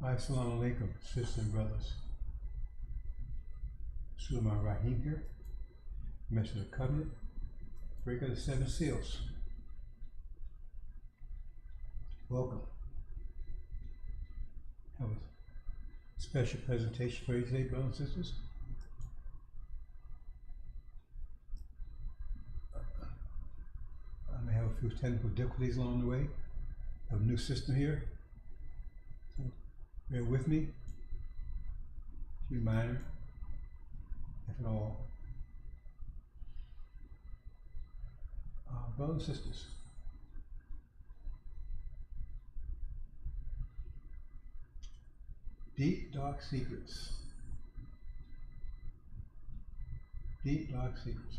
Assalamu alaikum, sisters and brothers. Sulaiman Rahim here, Messenger of the Covenant, Breaker of the Seven Seals. Welcome. I have a special presentation for you today, brothers and sisters. I may have a few technical difficulties along the way. I have a new system here, so bear with me. A few minor, if at all. Brothers and sisters, deep dark secrets. Deep dark secrets.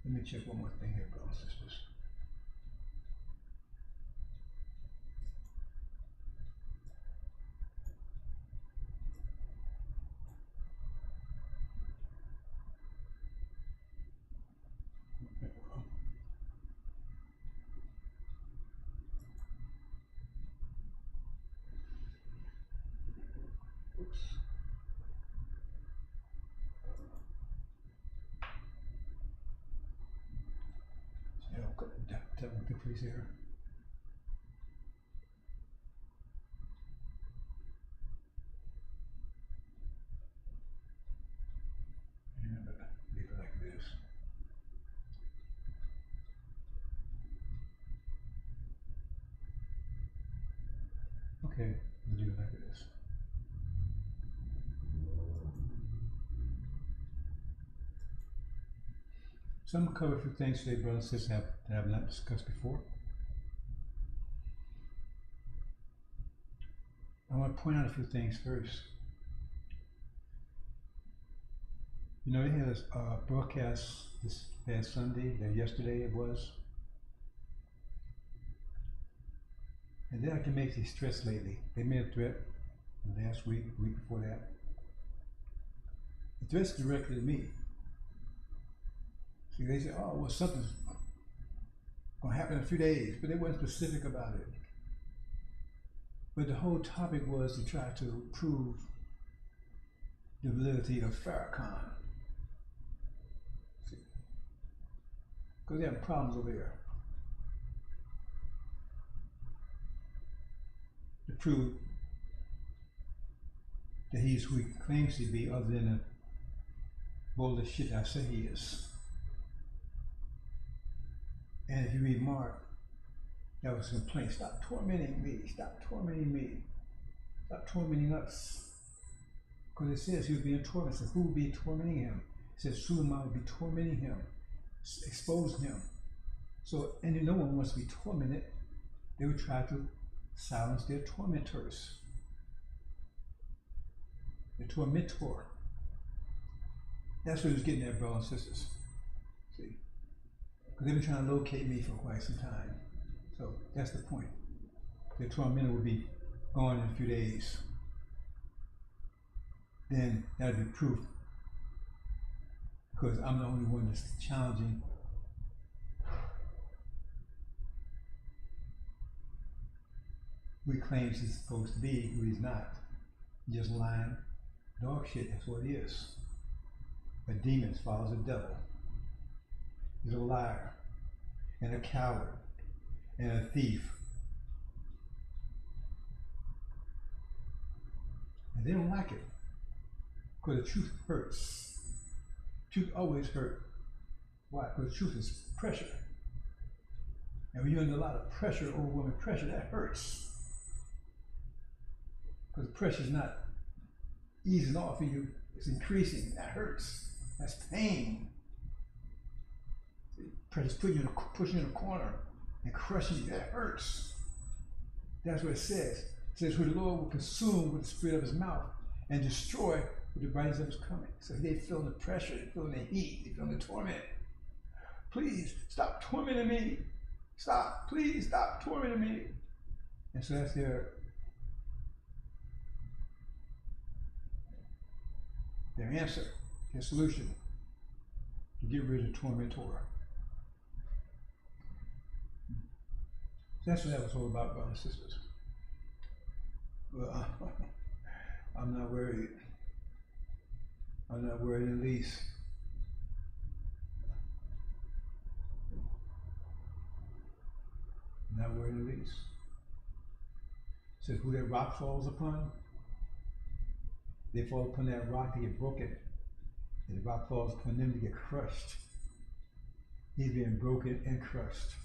Let me check one more thing here, brothers and sisters. Oops. Yeah, I'll cut the technical difficulties here. And leave it like this. Okay, we'll do it like this. So I'm going to cover a few things today, brothers and sisters, that I have not discussed before. I want to point out a few things first. You know, they had a broadcast this past Sunday, or yesterday it was. And they like to make these threats lately. They made a threat last week, week before that. The threat's directly to me. See, they say, oh, well, something's going to happen in a few days, but they weren't specific about it. But the whole topic was to try to prove the validity of Farrakhan. See, because they have problems over there. To prove that he's who he claims to be, other than the boldest shit I say he is. And if you read Mark, that was a complaint. Stop tormenting me. Stop tormenting me. Stop tormenting us. Because it says he was being tormented. So who would be tormenting him? It says Suleiman would be tormenting him, exposing him. So, and no one wants to be tormented. They would try to silence their tormentors. The tormentor. That's what he was getting at, brothers and sisters. See? Because they've been trying to locate me for quite some time. So that's the point. The tormentor will be gone in a few days. Then that'll be proof. Because I'm the only one that's challenging who he claims he's supposed to be, who he's not. Just lying dog shit, that's what he is. A demon follows a devil. He's a liar, and a coward, and a thief. And they don't like it, because the truth hurts. Truth always hurts. Why? Because truth is pressure. And when you're under a lot of pressure, overwhelming pressure, that hurts. Because pressure is not easing off of you, it's increasing. That hurts. That's pain. Pressure's pushing you in a corner and crushing you. That hurts. That's what it says. It says, who the Lord will consume with the spirit of his mouth and destroy with the brightness of his coming. So they feel the pressure, they feel the heat, they feel the torment. Please stop tormenting me. Stop. Please stop tormenting me. And so that's their answer, their solution to get rid of the tormentor. That's what that was all about, brothers and sisters. I'm not worried. I'm not worried in the least. I'm not worried in the least. It says, who that rock falls upon, they fall upon that rock to get broken. And the rock falls upon them to get crushed. He's being broken and crushed.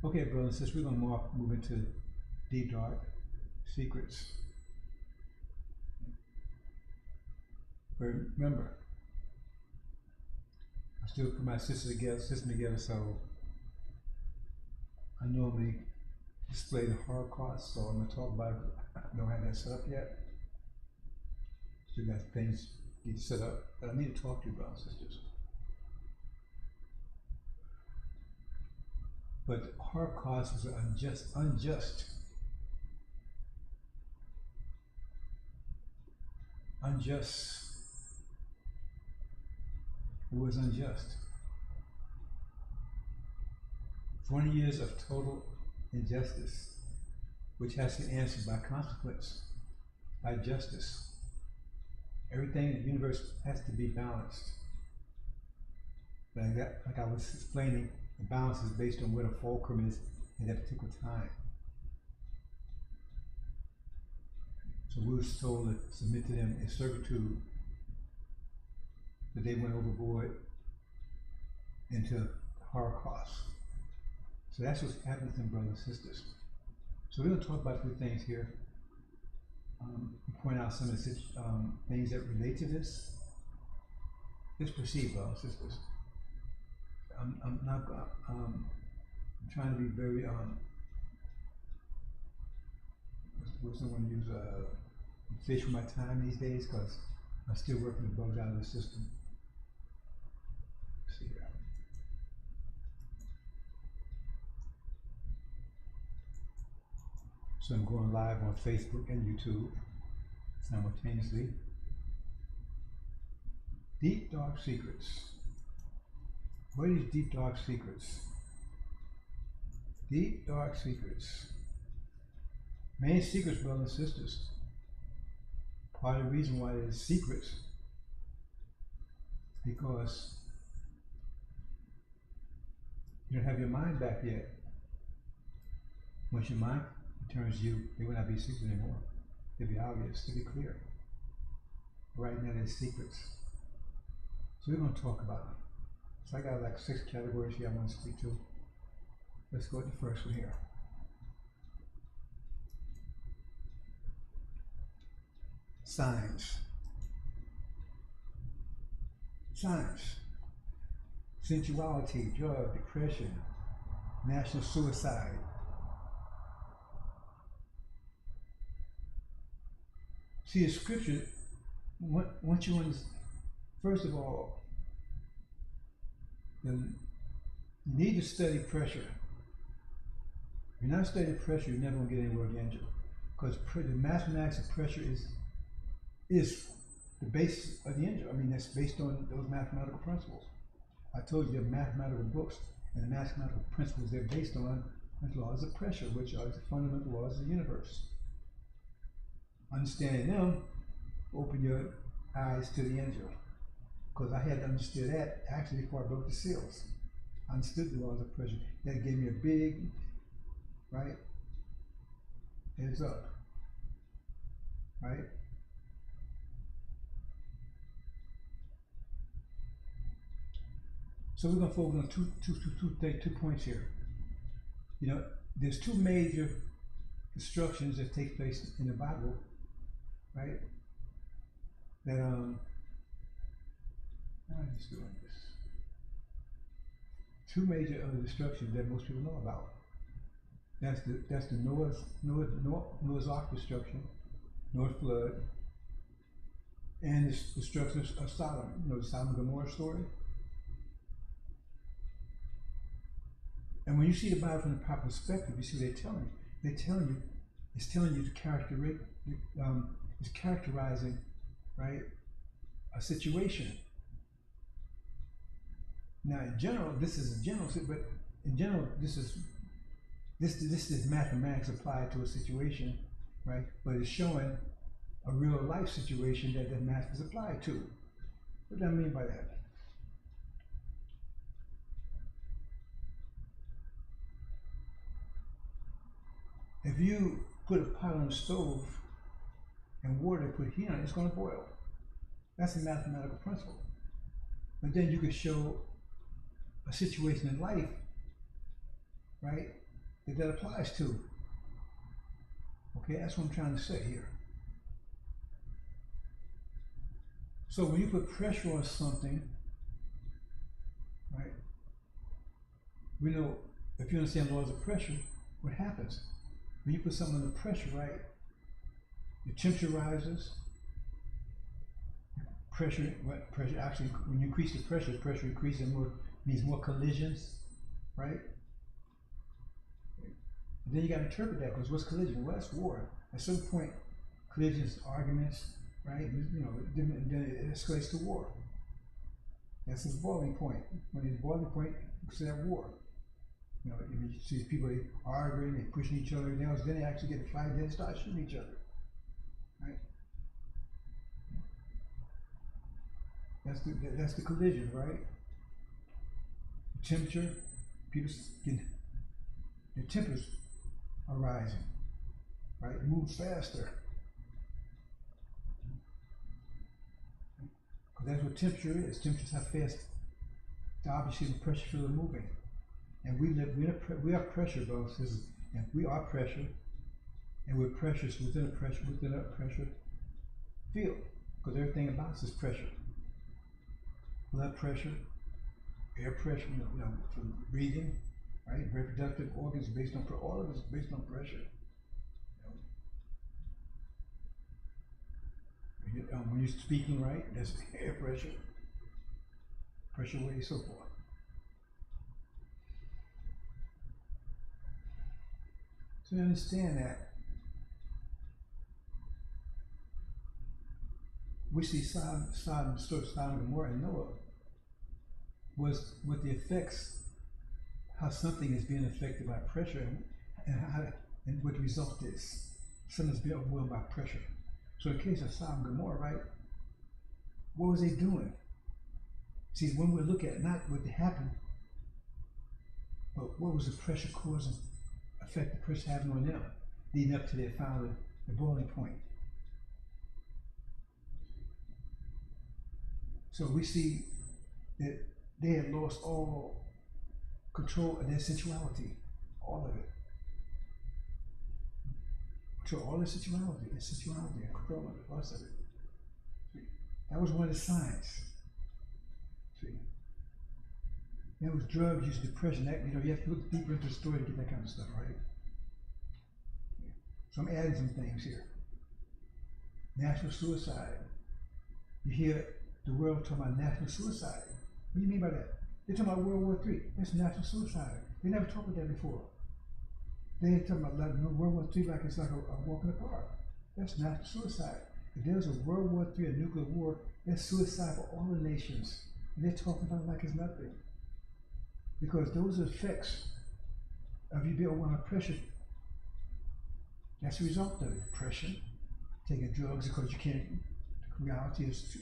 Okay, brothers and sisters, we're going to move into deep, dark secrets. But remember, I still put my system together, so I normally display the hard costs, so I'm going to talk about it. I don't have that set up yet. Still got things need to set up, but I need to talk to you, brothers and sisters. But hard costs are unjust. It was unjust. 20 years of total injustice, which has to be answered by consequence, by justice. Everything in the universe has to be balanced. Like I was explaining, the balance is based on where the fulcrum is at that particular time. So we were told to submit to them in servitude, but they went overboard into Holocaust. So that's what's happening to them, brothers and sisters. So we're going to talk about a few things here. Point out some of the things that relate to this. Just proceed, brothers and sisters. I'm trying to be very what's someone use fish with my time these days, because I'm still working the bugs out of the system. Let's see here. So I'm going live on Facebook and YouTube simultaneously. Deep dark secrets. What is deep dark secrets? Deep dark secrets. Main secrets, brothers and sisters. Part of the reason why it is secrets, because you don't have your mind back yet. Once your mind returns to you, they will not be secret anymore. They'll be obvious, they'll be clear. Right now, there's secrets. So we're going to talk about them. So I got like 6 categories here I want to speak to. Let's go with the first one here. Signs. Signs. Sensuality, drug, depression, national suicide. See, the scripture, once you understand, first of all, you need to study pressure. If you're not studying pressure, you're never going to get anywhere with the angel. Because the mathematics of pressure is the base of the angel. I mean, that's based on those mathematical principles. I told you, the mathematical books and the mathematical principles they're based on the laws of pressure, which are the fundamental laws of the universe. Understanding them, open your eyes to the angel. Because I had to understand that actually before I broke the seals. I understood the laws of pressure. That gave me a big, right, heads up, right? So we're going to focus on two points here. You know, there's 2 major instructions that take place in the Bible, right? That I'm just doing this. 2 major destructions that most people know about. That's the Noah's Ark destruction, Noah's flood, and the destruction of Sodom. You know the Sodom and Gomorrah story. And when you see the Bible from the proper perspective, you see they're telling you, it's telling you it's characterizing, right, a situation. Now, in general, this is a general, but in general, this is mathematics applied to a situation, right? But it's showing a real life situation that the math is applied to. What do I mean by that? If you put a pot on the stove and water, put heat on it, it's going to boil. That's a mathematical principle. But then you could show a situation in life, right, that applies to. Okay, that's what I'm trying to say here. So when you put pressure on something, right, we know, if you understand laws of pressure, what happens? When you put something under pressure, right, the temperature rises, pressure actually, when you increase the pressure increases, means more collisions, right? And then you got to interpret that, because what's collision? Well, that's war. At some point, collisions, arguments, right? You know, then it escalates to war. That's his boiling point. When his boiling point, it's that war. You know, you see people arguing, they pushing each other down, then they actually get to fight, then they start shooting each other, right? That's the collision, right? Temperature, their tempers are rising, right? It moves faster. Because that's what temperature is. Temperature is how fast, obviously, the pressure field is moving. And we are pressure, brothers and sisters, and we are pressure, and we're pressures within a pressure field, because everything about us is pressure. Blood pressure, air pressure, you know, from breathing, right? Reproductive organs based on, all of it is based on pressure. You know? When you're speaking, right, that's air pressure, pressure waves, so forth. So you understand that we see Sodom and Gomorrah and Noah was with the effects, how something is being affected by pressure, and what the result is. Something's being overwhelmed by pressure. So in the case of Sodom and Gomorrah, right, what was they doing? See, when we look at not what happened, but what was the pressure causing, effect the pressure having on them, leading up to their final, the boiling point. So we see that they had lost all control of their sensuality, all of it. Control all their sensuality, and control of the rest of it. That was one of the signs. See, that was drugs, use, depression. That, you know, you have to look deeper into the story to get that kind of stuff, right? So I'm adding some things here. National suicide. You hear the world talking about national suicide. What do you mean by that? They're talking about World War III. That's national suicide. They never talked about that before. They ain't talking about World War III like it's like a walk in the park. That's national suicide. If there's a World War III, a nuclear war, that's suicide for all the nations. And they're talking about it like it's nothing. Because those are effects of you being under pressure. That's the result of it. Depression, taking drugs because you can't, the reality is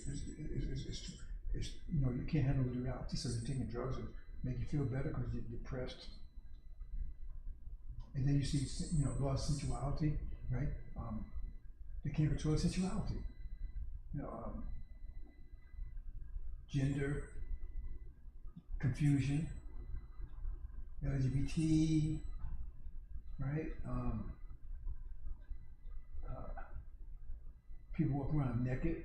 you know, you can't handle the reality, so you're taking drugs that make you feel better because you're depressed. And then you see, you know, lost sensuality, right? They can't control sensuality. You know, gender, confusion, LGBT, right? People walk around naked.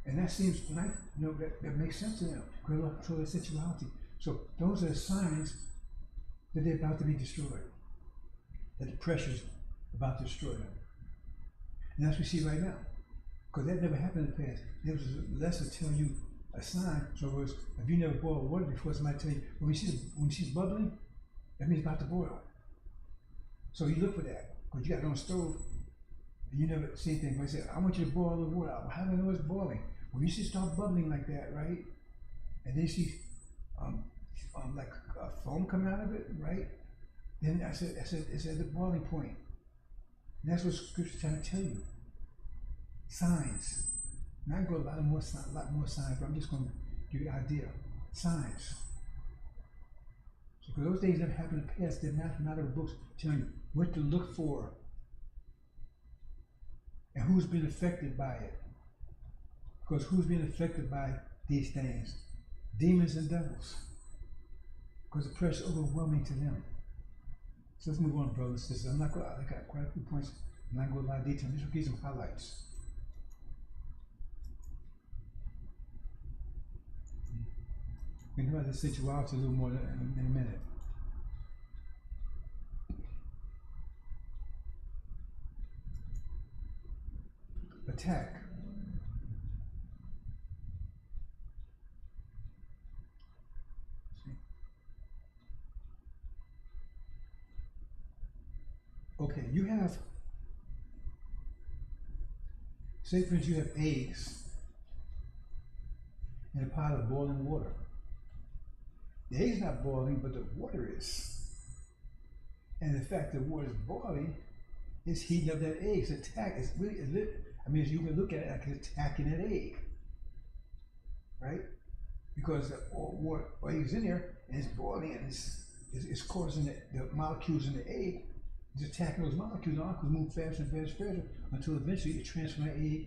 And that seems like, you know, that makes sense to them, because they don't control their sensuality. So those are the signs that they're about to be destroyed, that the pressure's about to destroy them. And that's what we see right now, because that never happened in the past. There was a lesson telling you a sign. So it was, if you never boiled water before, somebody tell you, when you see it bubbling, that means it's about to boil. So you look for that, because you got it on the stove, and you never see anything. But they say, I want you to boil the water out. How do I know it's boiling? When you see it start bubbling like that, right? And then you see like foam coming out of it, right? Then it's at the boiling point. And that's what Scripture's trying to tell you. Signs. And I can go a lot more signs, but I'm just going to give you an idea. Signs. So because those things that happened in the past, they're mathematical books telling you what to look for and who's been affected by it. Because who's been affected by these things? Demons and devils. Because the pressure is overwhelming to them. So let's move on, brothers and sisters. I got quite a few points. I'm not going to go into a lot of detail. I'm just going to give some highlights. We can talk about this sexuality a little more in a minute. Attack. Okay, you have, say for instance, you have eggs in a pot of boiling water. The egg's not boiling, but the water is. And the fact that water is boiling is heating up that egg. It's attack. It's really, I mean, you can look at it like it's attacking that egg, right? Because the water is in there and it's boiling and it's causing the molecules in the egg. It's attacking those molecules. The molecules move faster and faster and faster until eventually it transforms that egg,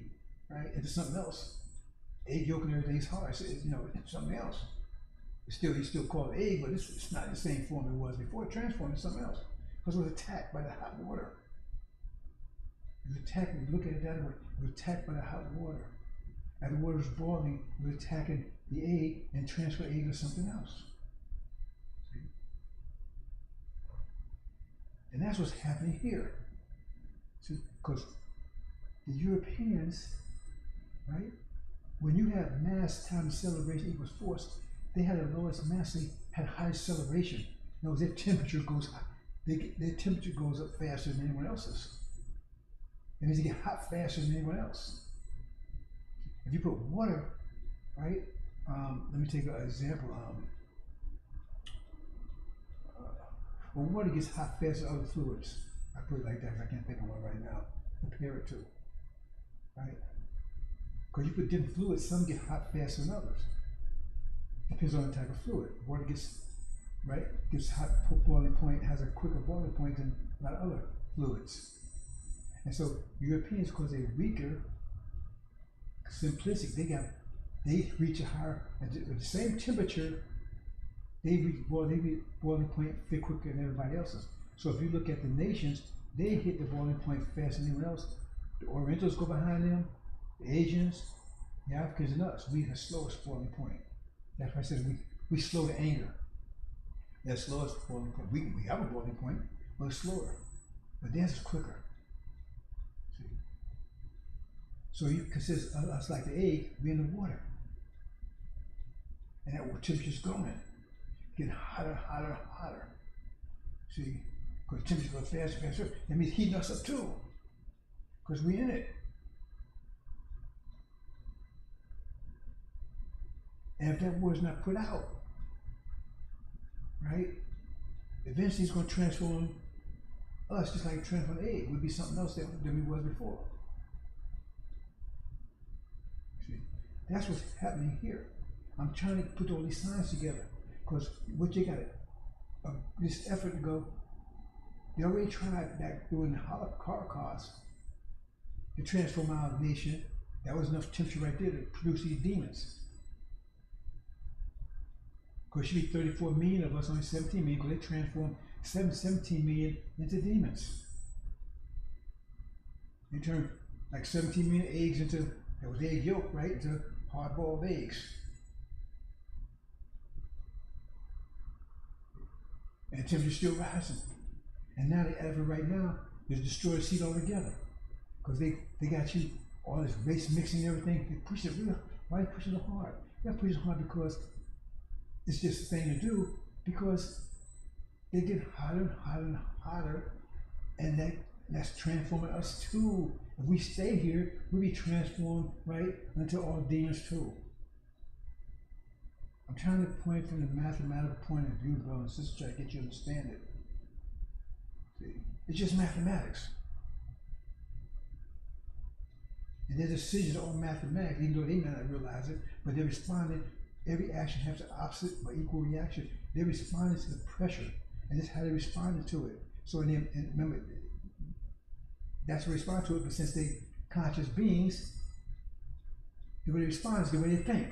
right, into something else. Egg yolk and everything's hard. So it's, it's something else. You still call it egg, but it's not the same form it was before. It transformed into something else because it was attacked by the hot water. It was attacked. Look at it that way. It was attacked by the hot water. As the water was boiling, it was attacking the egg and transferred the egg to something else. And that's what's happening here. See, because the Europeans, right, when you have mass time acceleration equals force, they had the lowest mass, they had high acceleration. In other words, their temperature goes up. Their temperature goes up faster than anyone else's. It means they get hot faster than anyone else. If you put water, right, let me take an example. Well, water gets hot faster than other fluids. I put it like that because I can't think of one right now. Compare it to, right? Because you put different fluids, some get hot faster than others. Depends on the type of fluid. Water gets hot boiling point, has a quicker boiling point than a lot of other fluids. And so Europeans, because they're weaker, simplistic, they reach a higher, at the same temperature, they reach boiling point fit quicker than everybody else's. So if you look at the nations, they hit the boiling point faster than anyone else. The Orientals go behind them, the Asians, the Africans, and us. We have the slowest boiling point. That's why I said we slow to anger. That's the slowest boiling point. We have a boiling point, but it's slower. But theirs is quicker. See? So you consider us like the egg, we in the water. And that temperature's going. Getting hotter, hotter, hotter. See? Because temperature goes faster, faster. That means heating us up too. Because we're in it. And if that water's not put out, right, eventually it's going to transform us just like it transformed the egg. We'll be something else than we was before. See? That's what's happening here. I'm trying to put all these signs together because what you got, this effort to go, they already tried back during the Holocaust to transform our nation. That was enough temperature right there to produce these demons. Because should be 34 million of us, only 17 million, because they transformed 17 million into demons. They turned like 17 million eggs into, that was egg yolk, right, into hard-boiled eggs. And the temperature's still rising. And now the effort right now is destroy the seed altogether. Because they got you, all this race mixing and everything, they push it real. Why are they pushing it hard? They're pushing it hard because it's just the thing to do, because they get hotter and hotter and hotter, and that's transforming us too. If we stay here, we'll be transformed, right, into all demons too. I'm trying to point from the mathematical point of view, brother and sister, try to get you to understand it. See? It's just mathematics. And their decisions are all mathematics, even though they may not realize it, but they're responding. Every action has an opposite but equal reaction. They're responding to the pressure, and this is how they responded to it. So, and remember, that's what they respond to it, but since they conscious beings, the way they respond is the way they think.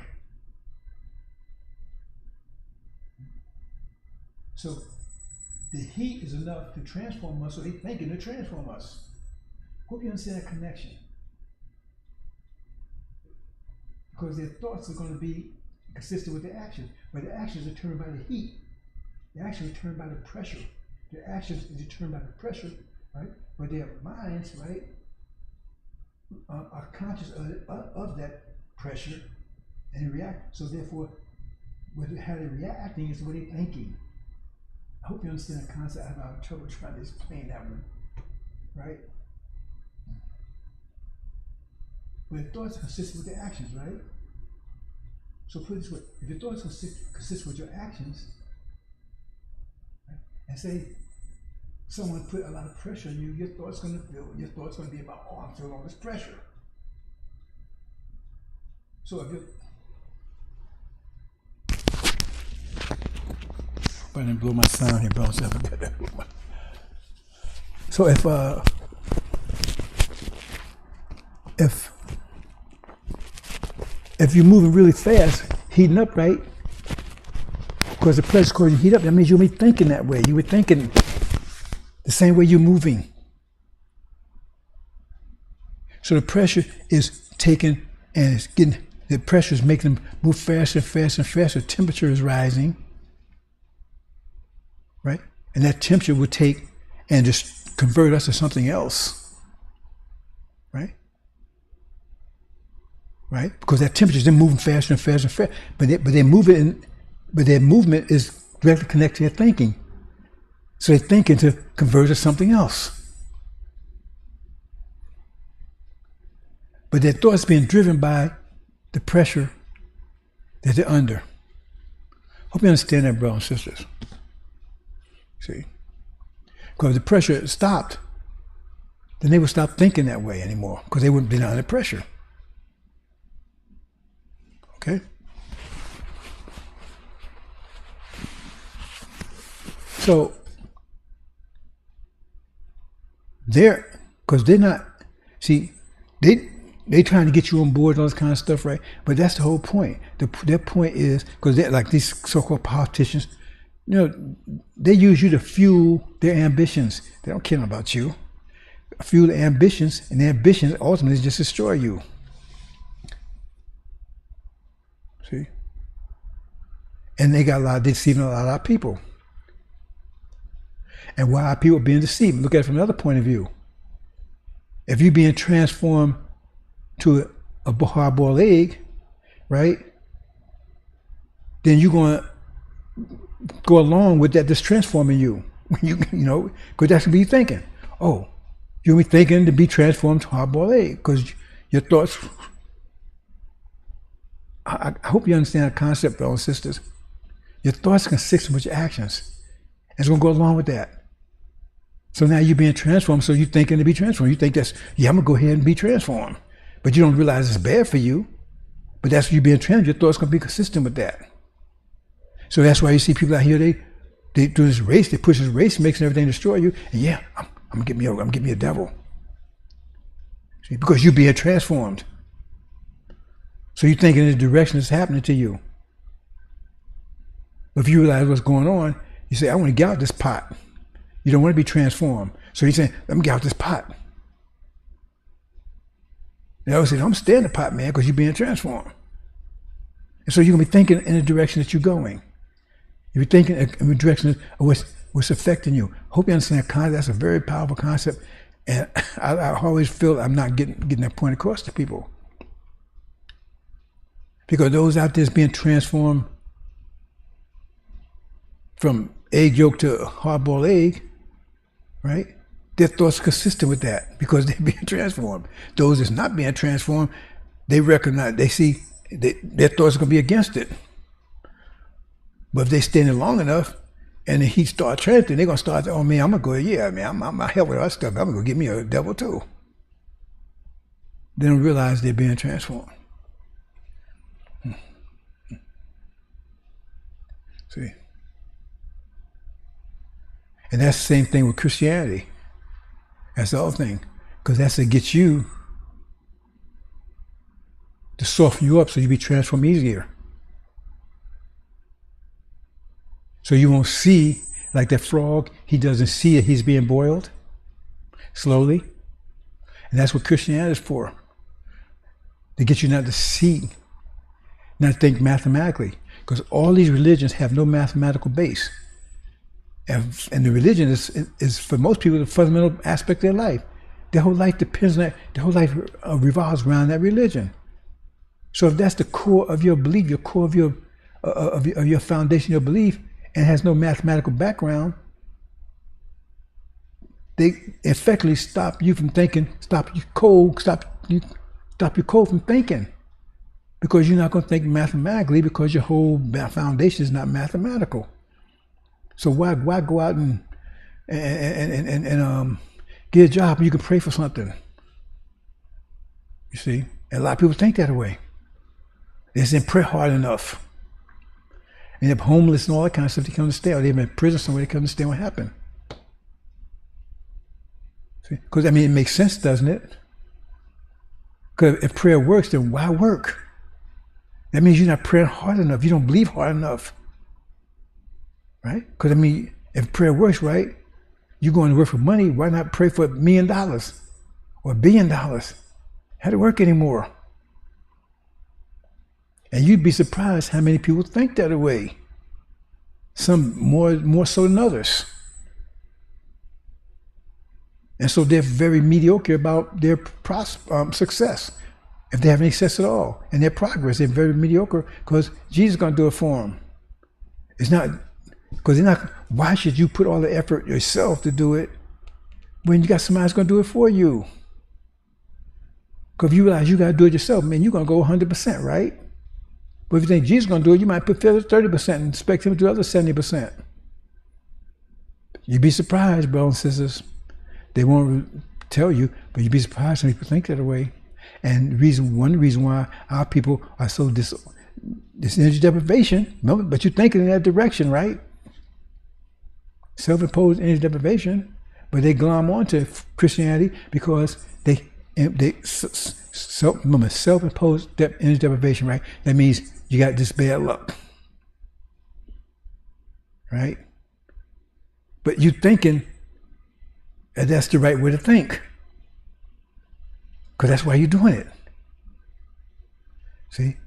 So, the heat is enough to transform us, so they're thinking to transform us. Hope you understand that connection. Because their thoughts are going to be consistent with their actions, but the actions are determined by the heat. The actions are determined by the pressure. Their actions are determined by the pressure, right? But their minds, right, are conscious of that pressure and react. So therefore, how they're reacting is the way they're thinking. I hope you understand the concept. I have trouble trying to explain that one, right? But your thoughts are consistent with their actions, right? So put it this way, if your thoughts consist with your actions, right, and say someone put a lot of pressure on you, your thoughts going to be about, oh, I'm feeling all this pressure. So if you're, I didn't blow my sound here, bro. So if you're moving really fast, heating up, right? Because the pressure cause you heat up, that means you'll be thinking that way. You were thinking the same way you're moving. So the pressure is taking and it's getting, the pressure is making them move faster and faster and faster. The temperature is rising, right? And that temperature will take and just convert us to something else, right? Right? Because that temperature is then moving faster and faster and faster. But their movement is directly connected to their thinking. So they're thinking to convert to something else. But their thoughts being driven by the pressure that they're under. Hope you understand that, brothers and sisters. See? Because if the pressure stopped, then they would stop thinking that way anymore, because they wouldn't be under pressure. Okay? So, because they're not, see, they trying to get you on board and all this kind of stuff, right? But that's the whole point. Their point is, because they're like these so-called politicians, you know, they use you to fuel their ambitions. They don't care about you. Fuel their ambitions, and their ambitions ultimately just destroy you. See? And they got they're deceiving a lot of people. And why are people being deceived? Look at it from another point of view. If you're being transformed to a hard-boiled egg, right, then you're going to go along with that that's transforming you. You know, because that's what you're thinking. Oh, you'll be thinking to be transformed to a hard-boiled egg, because your thoughts. I hope you understand the concept, brothers and sisters. Your thoughts are consistent with your actions. And it's going to go along with that. So now you're being transformed, so you're thinking to be transformed. You think that's, yeah, I'm going to go ahead and be transformed. But you don't realize it's bad for you. But that's what you're being transformed. Your thoughts are going to be consistent with that. So that's why you see people out here, they do this race, they push this race, makes everything destroy you. And yeah, I'm going to get me a devil. See, because you're being transformed. So you're thinking in the direction that's happening to you. But if you realize what's going on, you say, I want to get out this pot. You don't want to be transformed. So you're saying, let me get out this pot. They always say, I'm staying in the pot, man, because you're being transformed. And so you're going to be thinking in the direction that you're going. You're thinking in the direction of what's affecting you. Hope you understand that concept. That's a very powerful concept. And I always feel I'm not getting that point across to people. Because those out there is being transformed from egg yolk to hard-boiled egg, right? Their thoughts are consistent with that because they're being transformed. Those that's not being transformed, they recognize, they see their thoughts are going to be against it. But if they stay in it long enough and the heat starts transferring, they're going to start, oh man, I'm going to go, yeah, man, I'm help with that stuff. I'm going to go get me a devil too. They don't realize they're being transformed. See? And that's the same thing with Christianity. That's the whole thing. Because that's to get you, to soften you up so you be transformed easier. So you won't see, like that frog, he doesn't see that he's being boiled slowly. And that's what Christianity is for. To get you not to see, not think mathematically. Because all these religions have no mathematical base. And the religion is for most people the fundamental aspect of their life. Their whole life depends on that. Their whole life revolves around that religion. So if that's the core of your belief, your core of your foundation, your belief, and has no mathematical background, they effectively stop you from thinking, stop you cold from thinking, because you're not going to think mathematically because your whole foundation is not mathematical. So why go out and get a job when you can pray for something? You see, and a lot of people think that way. They didn't pray hard enough. And they're homeless and all that kind of stuff. They can't understand. Or they've been in prison somewhere. They can't understand what happened. Because I mean, it makes sense, doesn't it? Because if prayer works, then why work? That means you're not praying hard enough. You don't believe hard enough. Right? Because I mean, if prayer works, right, you're going to work for money. Why not pray for $1 million or $1 billion? How to work anymore? And you'd be surprised how many people think that way. Some more so than others. And so they're very mediocre about their success. If they have any success at all. And their progress, they're very mediocre because Jesus is going to do it for them. It's not, because they're not, why should you put all the effort yourself to do it when you got somebody that's going to do it for you? Because if you realize you got to do it yourself, man, you're going to go 100%, right? But if you think Jesus is going to do it, you might put 30% and expect him to do the other 70%. You'd be surprised, brothers and sisters. They won't tell you, but you'd be surprised when people think that way. And one reason why our people are so this energy deprivation, remember, but you're thinking in that direction, right? Self-imposed energy deprivation, but they glom onto Christianity because self-imposed energy deprivation, right? That means you got this bad luck, right? But you're thinking that that's the right way to think, because that's why you're doing it. See?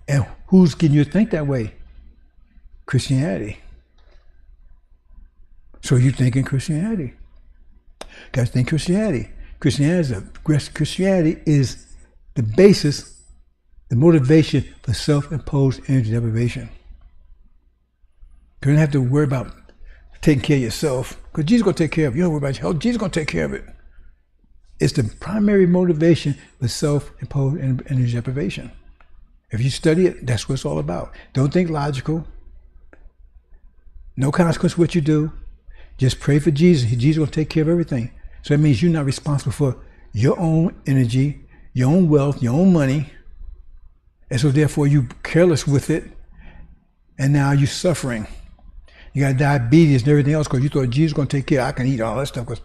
And who's getting you to think that way? Christianity. So you think in Christianity. Guys, think Christianity. Christianity is the basis, the motivation for self-imposed energy deprivation. You don't have to worry about taking care of yourself, because Jesus is going to take care of you. You don't worry about your health. Jesus is going to take care of it. It's the primary motivation for self-imposed energy deprivation. If you study it, that's what it's all about. Don't think logical. No consequence for what you do. Just pray for Jesus. Jesus is going to take care of everything. So that means you're not responsible for your own energy, your own wealth, your own money. And so therefore you're careless with it. And now you're suffering. You got diabetes and everything else because you thought Jesus was going to take care. I can eat all that stuff because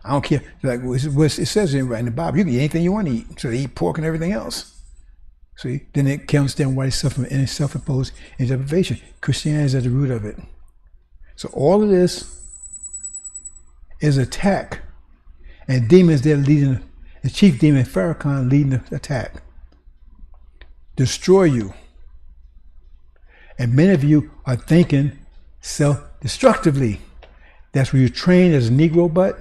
I don't care. Like it says in the Bible, you can eat anything you want to eat. So they eat pork and everything else. See, then they can't understand why they suffer from any self-imposed energy deprivation. Christianity is at the root of it. So all of this is attack. And demons, they're leading, the chief demon, Farrakhan, leading the attack. Destroy you. And many of you are thinking self-destructively. That's where you're trained as a Negro butt.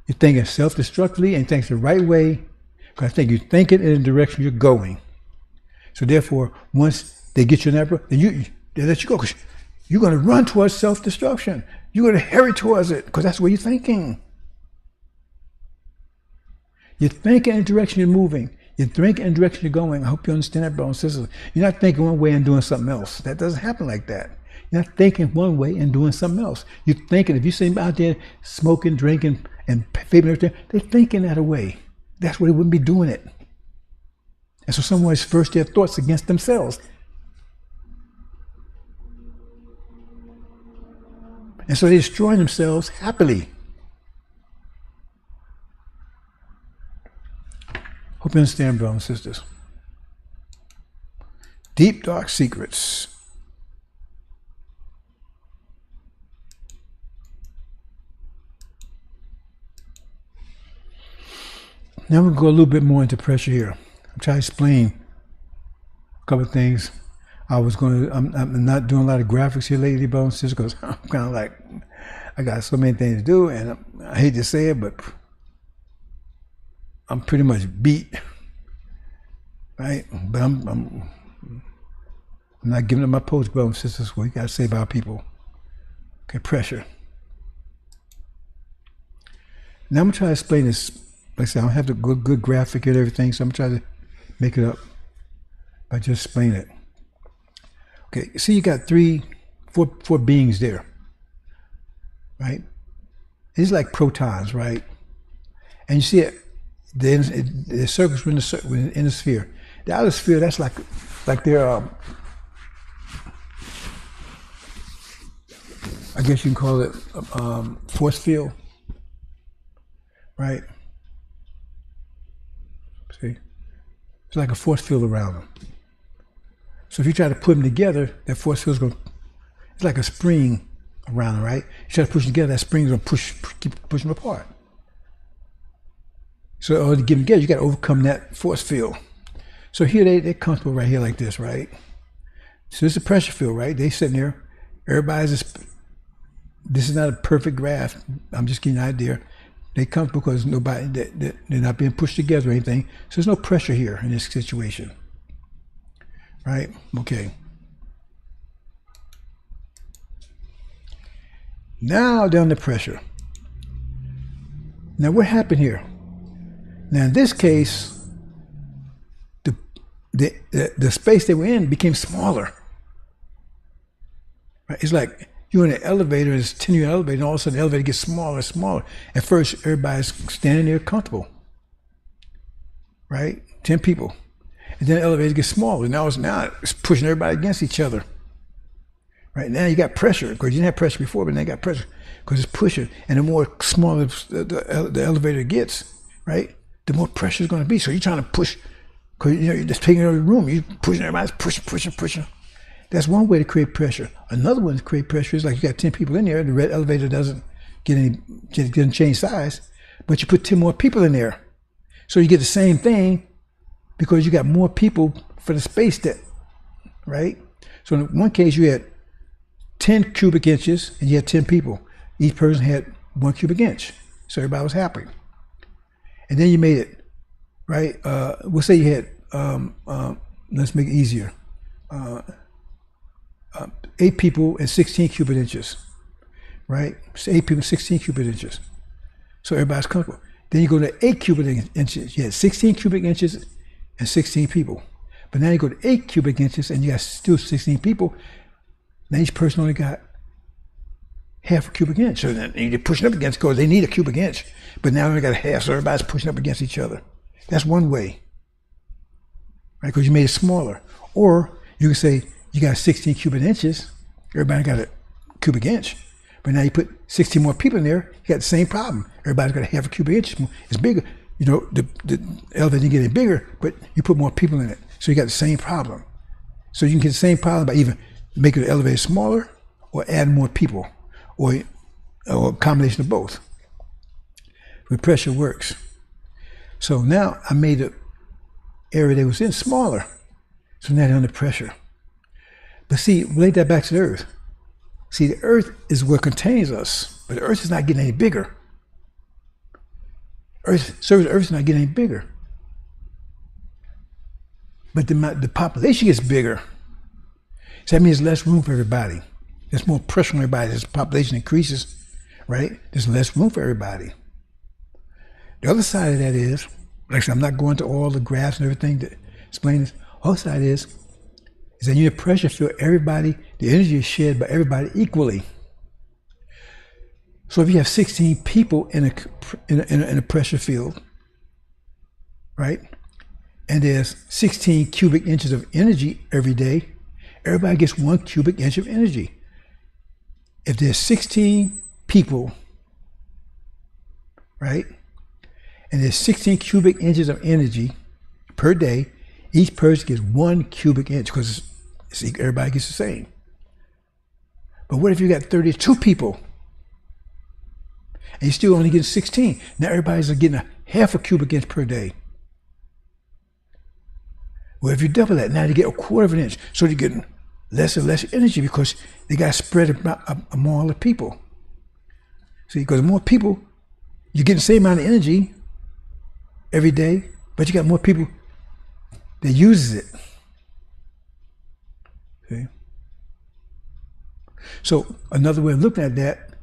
You're thinking self-destructively and think the right way. Because I think you're thinking in the direction you're going. So therefore, once they get you in that, then they let you go. Because you're going to run towards self-destruction. You're going to hurry towards it because that's where you're thinking. You're thinking in the direction you're moving. You're thinking in the direction you're going. I hope you understand that, brothers and sisters. You're not thinking one way and doing something else. That doesn't happen like that. You're not thinking one way and doing something else. You're thinking, if you see them out there smoking, drinking, and vaping everything, they're thinking that way. That's why they wouldn't be doing it. And so someone first their thoughts against themselves. And so they destroy themselves happily. Hope you understand, brothers and sisters. Deep, dark secrets. Now we'll go a little bit more into pressure here. I'm trying to explain a couple of things. I'm not doing a lot of graphics here lately, brothers and sisters, because I'm kind of like, I got so many things to do, and I hate to say it, but I'm pretty much beat, right? But I'm not giving up my post, brothers and sisters. What you got to say about people? Okay, pressure. Now I'm gonna try to explain this. Like I said, I don't have the good graphic and everything, so I'm trying to make it up by just explaining it. Okay, see, you got four beings there, right? It's like protons, right? And you see it, the circles within the sphere. The outer sphere, that's like their, I guess you can call it force field, right? See, it's like a force field around them. So if you try to put them together, that force field's going. It's like a spring around them, right? You try to push them together, that spring's going to keep pushing them apart. So in order to get them together, you got to overcome that force field. So here they're comfortable right here like this, right? So this is a pressure field, right? They sitting there. Everybody's. This is not a perfect graph. I'm just giving you an idea. They come because they're not being pushed together or anything. So there's no pressure here in this situation. Right? Okay. Now down to pressure. Now what happened here? Now in this case, the space they were in became smaller. Right? It's like you're in an elevator, it's a 10-year elevator, and all of a sudden the elevator gets smaller and smaller. At first, everybody's standing there comfortable, right? 10 people. And then the elevator gets smaller. Now it's pushing everybody against each other. Right? Now you got pressure, because you didn't have pressure before, but now you got pressure, because it's pushing. And the more smaller the elevator gets, right, the more pressure is going to be. So you're trying to push, because you're just taking over the room. You're pushing, everybody's pushing. That's one way to create pressure. Another one to create pressure is like you got 10 people in there, the red elevator doesn't change size, but you put 10 more people in there. So you get the same thing because you got more people for the space that, right? So in one case you had 10 cubic inches and you had 10 people. Each person had 1 cubic inch. So everybody was happy. And then you made it, right? We'll say you had, let's make it easier. 8 people and 16 cubic inches, right? So 8 people, 16 cubic inches. So everybody's comfortable. Then you go to 8 cubic inches. You had 16 cubic inches and 16 people. But now you go to 8 cubic inches and you got still 16 people. Now each person only got half a cubic inch. So then you're pushing up against, because they need a cubic inch. But now we got a half, so everybody's pushing up against each other. That's one way, right? Because you made it smaller. Or you can say, you got 16 cubic inches, everybody got a cubic inch. But now you put 16 more people in there, you got the same problem. Everybody's got a half a cubic inch, it's bigger. You know, the elevator didn't get any bigger, but you put more people in it. So you got the same problem. So you can get the same problem by either making the elevator smaller or add more people, or a combination of both. With pressure works. So now I made the area they was in smaller. So now they're under pressure. But see, relate that back to the earth. See, the earth is what contains us, but the earth is not getting any bigger. Earth is not getting any bigger. But the population gets bigger. So that means less room for everybody. There's more pressure on everybody. As the population increases, right? There's less room for everybody. The other side of that is, like I said, I'm not going to all the graphs and everything to explain this. The other side is that you need pressure field, everybody, the energy is shared by everybody equally. So if you have 16 people in a pressure field, right? and there's 16 cubic inches of energy every day, everybody gets 1 cubic inch of energy. If there's 16 people, right, and there's 16 cubic inches of energy per day, each person gets 1 cubic inch because everybody gets the same. But what if you got 32 people and you still only get 16? Now everybody's getting a half a cubic inch per day. Well, if you double that, now you get a quarter of an inch. So you're getting less and less energy because they got spread among all the people. See, because more people, you get the same amount of energy every day, but you got more people that uses it. See? So another way of looking at that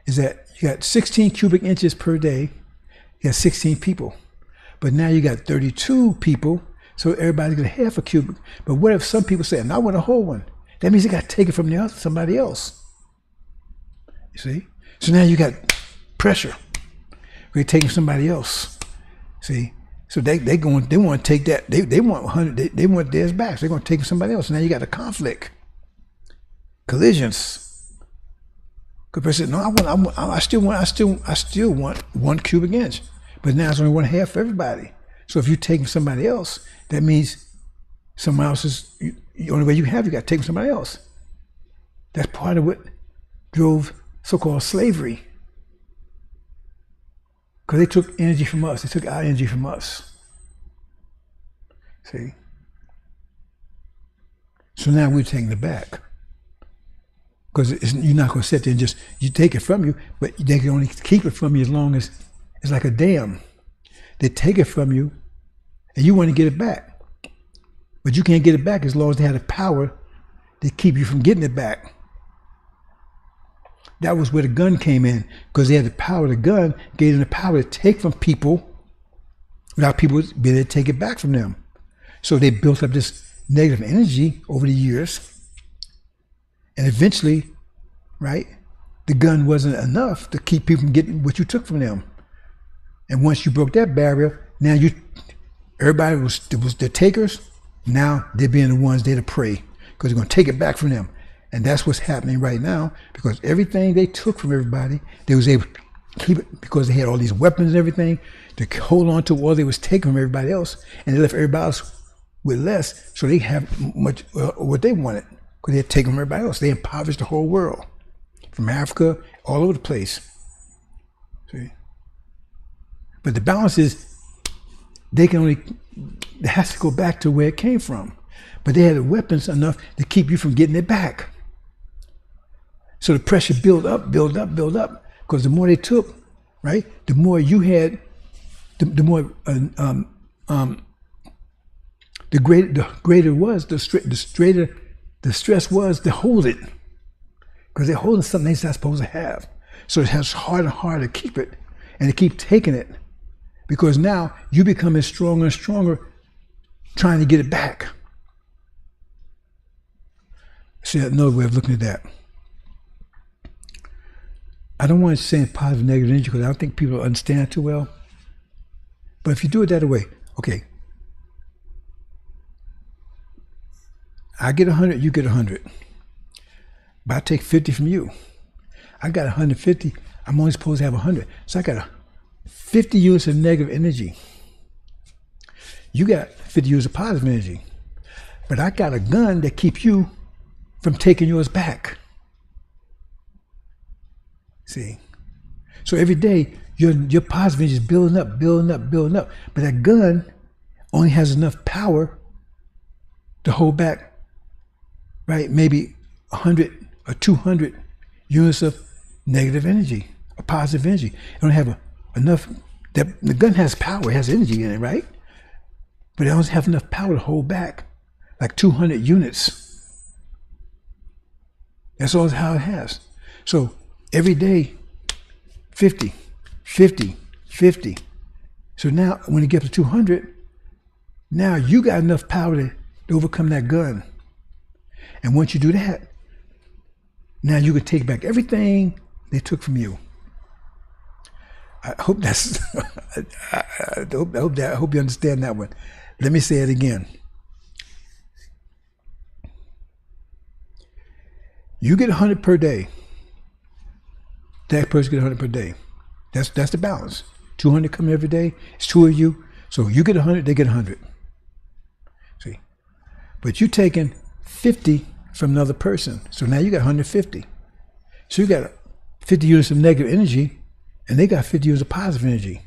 is that you got 16 cubic inches per day, you got 16 people. But now you got 32 people, so everybody's got half a cubic. But what if some people say, no, I want a whole one? That means they got to take it from somebody else. You see? So now you got pressure. We're taking somebody else. See? So they want to take that. They want 100. They want theirs back. So they're going to take it from somebody else. So now you got a conflict, collisions. Because person said, no, I still want 1 cubic inch, but now it's only 1/2 for everybody. So if you take from somebody else, that means someone else is the only way you got to take from somebody else. That's part of what drove so-called slavery. Because they took energy from us. They took our energy from us. See? So now we're taking it back. Because you're not going to sit there and just, you take it from you, but they can only keep it from you as long as, it's like a dam. They take it from you, and you want to get it back. But you can't get it back as long as they have the power to keep you from getting it back. That was where the gun came in, because they had the power. The gun gave them the power to take from people without people being able to take it back from them. So they built up this negative energy over the years. And eventually, right, the gun wasn't enough to keep people from getting what you took from them. And once you broke that barrier, now everybody was the takers. Now they're being the ones there to prey, because they're going to take it back from them. And that's what's happening right now, because everything they took from everybody, they was able to keep it because they had all these weapons and everything to hold on to what they was taking from everybody else, and they left everybody else with less, so they have much what they wanted, because they had taken from everybody else. They impoverished the whole world, from Africa all over the place. See, but the balance is it has to go back to where it came from, but they had the weapons enough to keep you from getting it back. So the pressure build up, because the more they took, right, the more you had, the more the greater it was, the stress was to hold it, because they're holding something they're not supposed to have. So it has harder and harder to keep it, and to keep taking it, because now you becoming stronger and stronger, trying to get it back. See, another way of looking at that. I don't want to say positive, negative energy, because I don't think people understand it too well. But if you do it that way, okay, I get 100, you get 100. But I take 50 from you. I got 150, I'm only supposed to have 100. So I got 50 units of negative energy. You got 50 units of positive energy. But I got a gun that keeps you from taking yours back. See? So every day, your positive energy is building up. But that gun only has enough power to hold back, right, maybe 100 or 200 units of negative energy, or positive energy. It don't have enough, the gun has power, it has energy in it, right? But it doesn't have enough power to hold back like 200 units. That's all how it has. So every day, 50. So now when you get to 200, now you got enough power to overcome that gun. And once you do that, now you can take back everything they took from you. I hope that's, I hope you understand that one. Let me say it again. You get 100 per day. That person get 100 per day. That's the balance. 200 come every day. It's 2 of you. So you get 100, they get 100. See? But you taking 50 from another person. So now you got 150. So you got 50 units of negative energy, and they got 50 units of positive energy.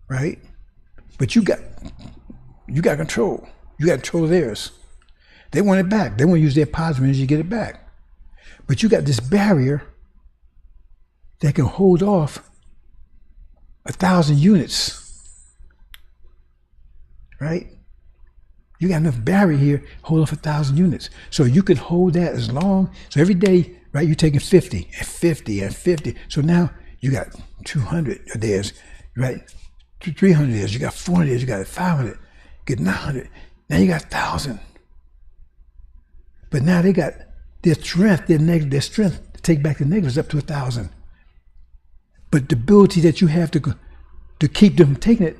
Right? But you got control. You got control of theirs. They want it back. They want to use their positive energy to get it back. But you got this barrier that can hold off 1,000 units. Right? You got enough barrier here, hold off 1,000 units. So you could hold that as long. So every day, right, you're taking 50 and 50 and 50. So now you got 200 there's, right? 300 there's, you got 400 there's, you got 500, you get 900. Now you got 1,000. But now they got their strength, their strength to take back the negatives up to 1,000. But the ability that you have to keep them taking it,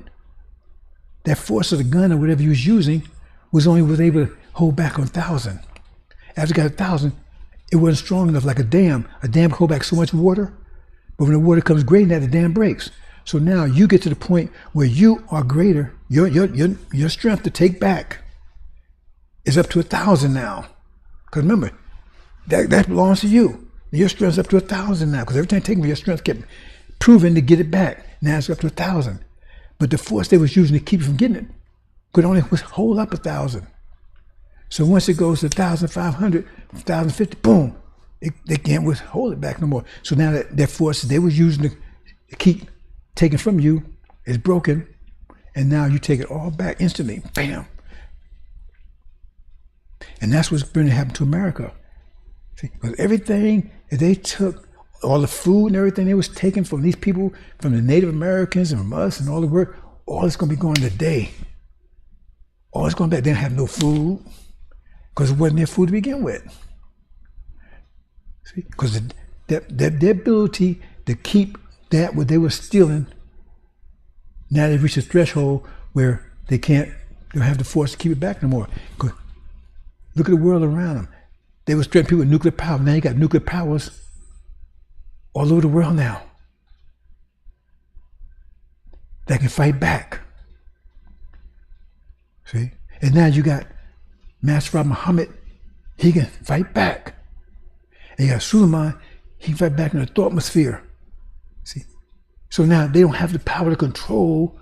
that force of the gun or whatever you was using, was able to hold back on 1,000. After it got 1,000, it wasn't strong enough, like a dam. A dam can hold back so much water, but when the water comes greater than that, the dam breaks. So now you get to the point where you are greater. Your strength to take back is up to 1,000 now. Because remember, that belongs to you. Your strength's up to 1,000 now. Because every time you take it, your strength kept proving to get it back. Now it's up to 1,000. But the force they was using to keep you from getting it could only hold up 1,000. So once it goes to 1,500, 1,050, boom, they can't hold it back no more. So now that force they was using to keep taking from you is broken, and now you take it all back instantly, bam. And that's what's going to happen to America. See, because everything that they took, all the food and everything they was taking from these people, from the Native Americans and from us and all the work, all it's going to be going today. All it's going back. They didn't have no food because it wasn't their food to begin with. See, because their ability to keep that what they were stealing, now they've reached a threshold where they don't have the force to keep it back no more. Look at the world around them. They were threatening people with nuclear power. Now you got nuclear powers all over the world now that can fight back. See? And now you got Master Muhammad, he can fight back. And you got Suleiman, he can fight back in the thought-mosphere. See? So now they don't have the power to control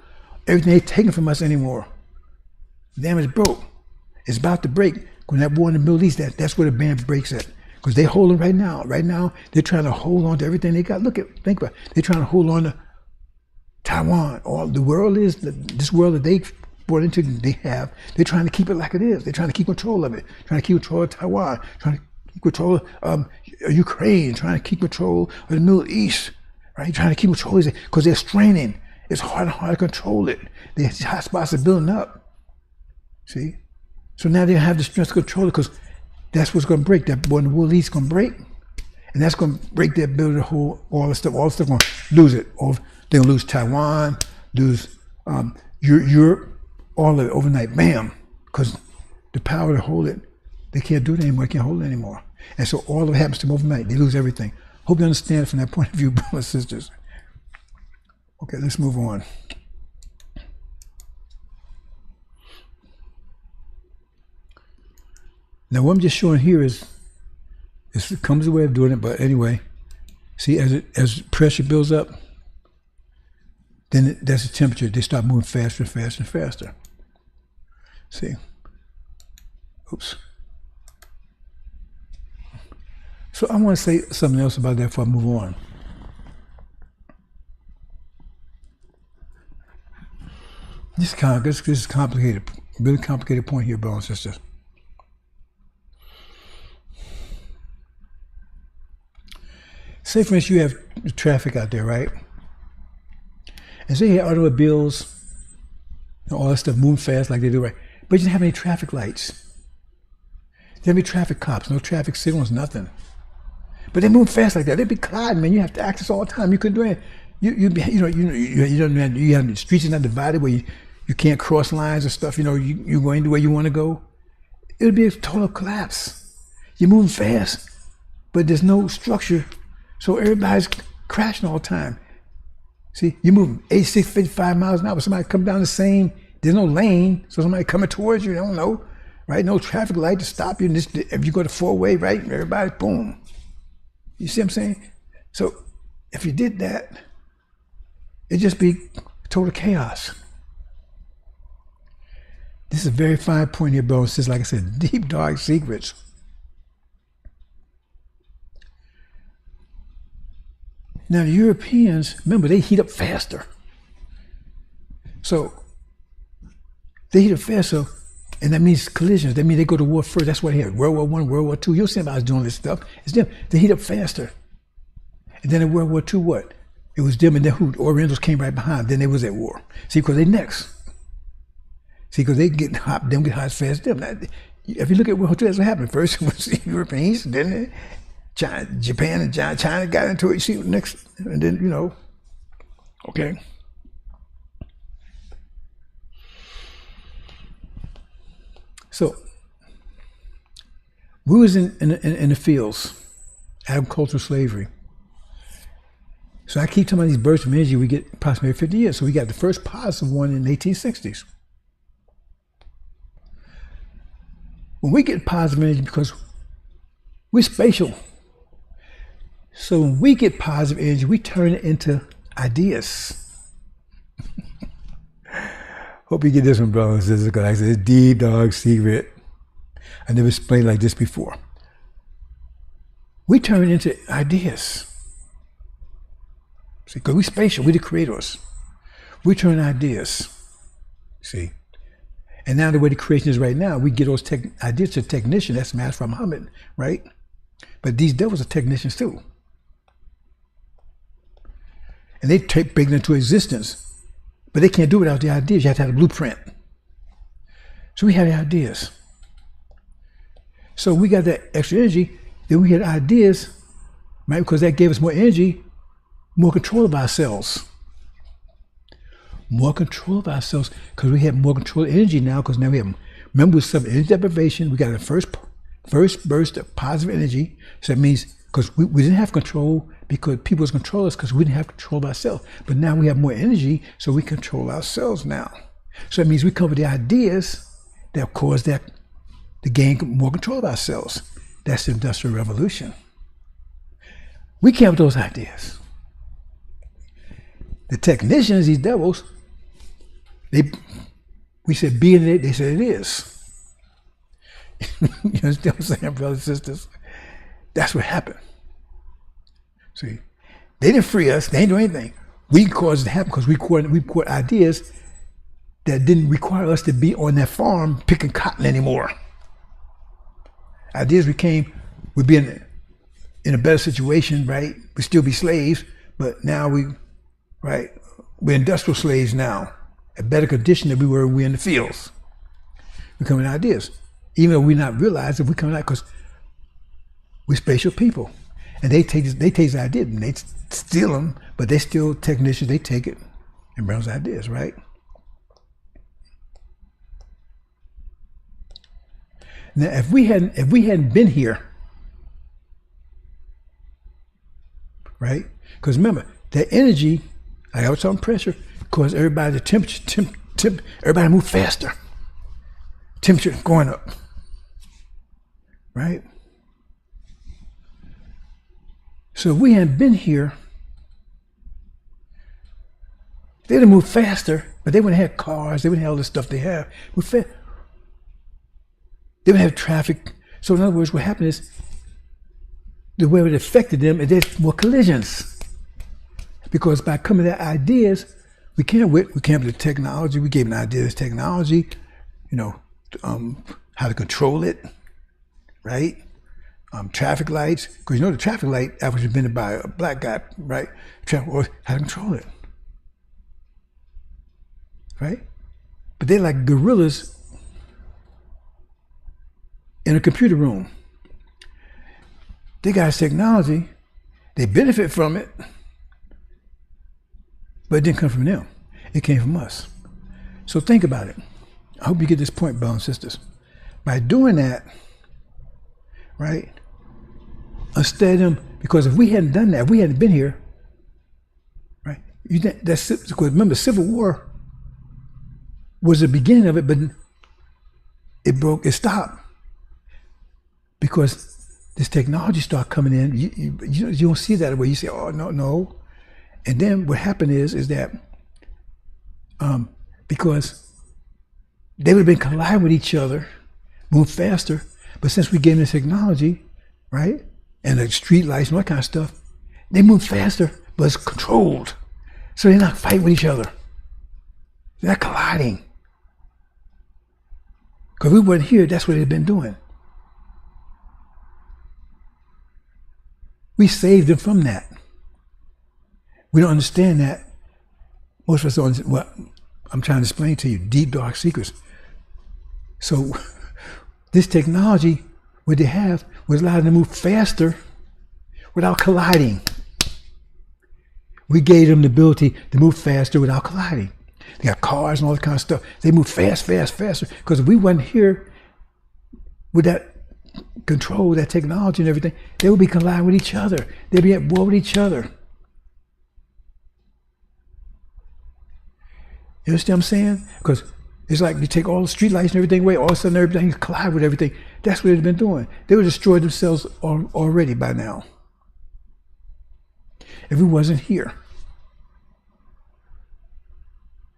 everything they're taking from us anymore. The dam is broke. It's about to break. When that war in the Middle East, that's where the dam breaks at. Because they're holding right now. Right now, they're trying to hold on to everything they got. Think about it. They're trying to hold on to Taiwan. All the world is, this world that they brought into, they're trying to keep it like it is. They're trying to keep control of it. Trying to keep control of Taiwan. Trying to keep control of Ukraine. Trying to keep control of the Middle East. Right? Trying to keep control of it because they're straining. It's hard and hard to control it. The hotspots are building up. See? So now they have the strength to control it because that's what's going to break. That when the Middle East is going to break, and that's going to break their ability to hold all the stuff. All the stuff going to lose it. They're going to lose Taiwan, lose Europe, all of it overnight. Bam! Because the power to hold it, they can't do it anymore. They can't hold it anymore. And so all of it happens to them overnight. They lose everything. Hope you understand it from that point of view, brothers and sisters. Okay, let's move on. Now what I'm just showing here is, it comes a way of doing it, but anyway, see, as pressure builds up, then that's the temperature. They start moving faster and faster and faster. See? Oops. So I want to say something else about that before I move on. This is complicated, really complicated point here, brothers and sisters. Say, for instance, you have traffic out there, right? And say you have automobiles, all that stuff moving fast like they do, right? But you don't have any traffic lights. You don't have any traffic cops, no traffic signals, nothing. But they move fast like that. They'd be colliding, man. You have to access all the time. You couldn't do it. You have the streets are not divided where You can't cross lines or stuff. You're going the way you want to go. It'll be a total collapse. You're moving fast, but there's no structure, so everybody's crashing all the time. See, you're moving 86, 55 miles an hour. Somebody come down the same. There's no lane, so somebody coming towards you. They don't know, right? No traffic light to stop you. And if you go to four-way, right, everybody, boom. You see what I'm saying? So if you did that, it'd just be total chaos. This is a very fine point here, bro. It says, like I said, deep, dark secrets. Now, the Europeans, remember, they heat up faster. So, they heat up faster, and that means collisions. That means they go to war first. That's what they had. World War I, World War II. You'll see about doing this stuff. It's them. They heat up faster. And then in World War II, what? It was them and then who? The Orientals came right behind. Then they was at war. See, because they next. See, because they get hot, them get hot as fast as them. Now, if you look at World War II, that's what happened. First it was the Europeans, then China, Japan and China got into it. You see, next, and then, okay. So, we was in the fields, agricultural slavery. So I keep talking about these bursts of energy we get approximately 50 years. So we got the first positive one in the 1860s. When we get positive energy, because we're spatial. So when we get positive energy, we turn it into ideas. Hope you get this one, brothers and sisters, because like I said, it's deep, dark secret. I never explained like this before. We turn it into ideas. See, because we're spatial, we're the creators. We turn ideas. See? And now the way the creation is right now, we get those ideas to a technician. That's Master Muhammad, right? But these devils are technicians too. And they bring them into existence. But they can't do it without the ideas. You have to have a blueprint. So we have the ideas. So we got that extra energy. Then we had ideas, right? Because that gave us more energy, more control of ourselves. More control of ourselves because we have more control of energy now, because now we have, remember, with some energy deprivation, we got the first burst of positive energy. So that means, because we didn't have control, because people was control us because we didn't have control of ourselves. But now we have more energy, so we control ourselves now. So that means we cover the ideas that cause that to gain more control of ourselves. That's the Industrial Revolution. We came up with those ideas. The technicians, these devils, we said be in it, they said it is. You understand what I'm saying, brothers and sisters? That's what happened. See, they didn't free us, they didn't do anything. We caused it to happen because we caught ideas that didn't require us to be on that farm picking cotton anymore. Ideas we'd be in a better situation, right? We'd still be slaves, but now we're industrial slaves now, a better condition than we were when we were in the fields. We're coming with ideas. Even though we not realize that we're coming out because we're spatial people. And they take these ideas and they steal them, but they're still technicians, they take it and bring those ideas, right? Now if we hadn't been here, right? Because remember, that energy, I was talking pressure, caused everybody the temperature, everybody move faster. Temperature going up, right? So if we hadn't been here, they'd have moved faster, but they wouldn't have cars, they wouldn't have all the stuff they have. They wouldn't have traffic. So in other words, what happened is, the way it affected them is there's more collisions. Because by coming to ideas, we came up with the technology, we gave them ideas, technology, how to control it, right? Traffic lights, because the traffic light was invented by a black guy, right? How to control it, right? But they're like gorillas in a computer room. They got technology, they benefit from it, but it didn't come from them. It came from us. So think about it. I hope you get this point, brothers and sisters. By doing that, right? Instead of them, because if we hadn't done that, if we hadn't been here, right? That's because remember, Civil War was the beginning of it, but it stopped because this technology started coming in. You don't see that way. You say, oh no. And then what happened is that because they would have been colliding with each other, move faster, but since we gave them the technology, right, and the street lights and all that kind of stuff, they move faster, but it's controlled. So they're not fighting with each other. They're not colliding. Because we weren't here, that's what they've been doing. We saved them from that. We don't understand that. Most of us don't understand what I'm trying to explain to you, deep, dark secrets. So this technology, what they have, was allowed them to move faster without colliding. We gave them the ability to move faster without colliding. They got cars and all that kind of stuff. They move faster. Because if we weren't here with that control, that technology and everything, they would be colliding with each other. They'd be at war with each other. You understand what I'm saying? Because it's like you take all the street lights and everything away, all of a sudden everything collide with everything. That's what they've been doing. They would destroy themselves already by now if we wasn't here.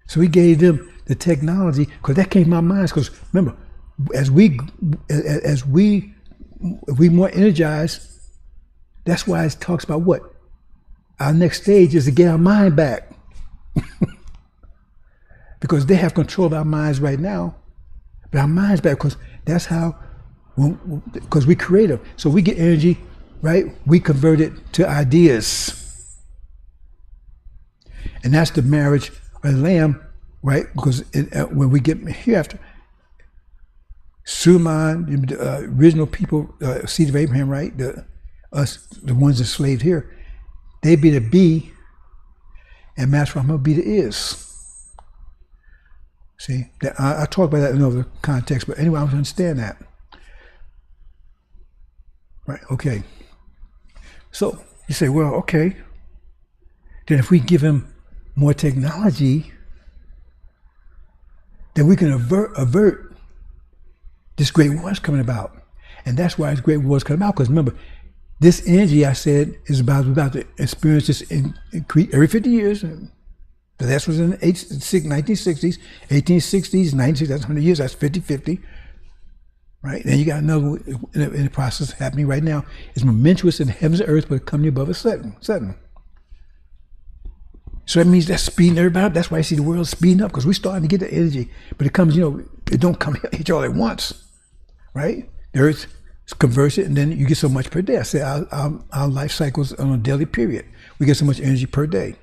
So we gave them the technology, because that came to my mind. Because remember, if we more energized, that's why it talks about what? Our next stage is to get our mind back. Because they have control of our minds right now. But our minds back, because that's how, because we create them. So we get energy, right? We convert it to ideas. And that's the marriage of the Lamb, right? Because when we get hereafter, Suleiman, the original people, seed of Abraham, right? The ones enslaved here, they be the be, and Master will be the is. See, I talk about that in another context, but anyway, I want to understand that. Right, okay. So you say, well, okay. Then if we give him more technology, then we can avert this great war is coming about. And that's why this great war is coming about. Because remember, this energy I said is about to experience this increase every 50 years. So that was in the 1960s, 1860s, 1960s, that's 100 years, that's 50-50. Right? Then you got another in the process happening right now. It's momentous in the heavens and earth, but coming above us sudden. So that means that's speeding everybody up. That's why I see the world speeding up, because we're starting to get the energy. But it comes, it don't come hit you all at once. Right? The earth converts it, and then you get so much per day. I say our life cycles on a daily period. We get so much energy per day.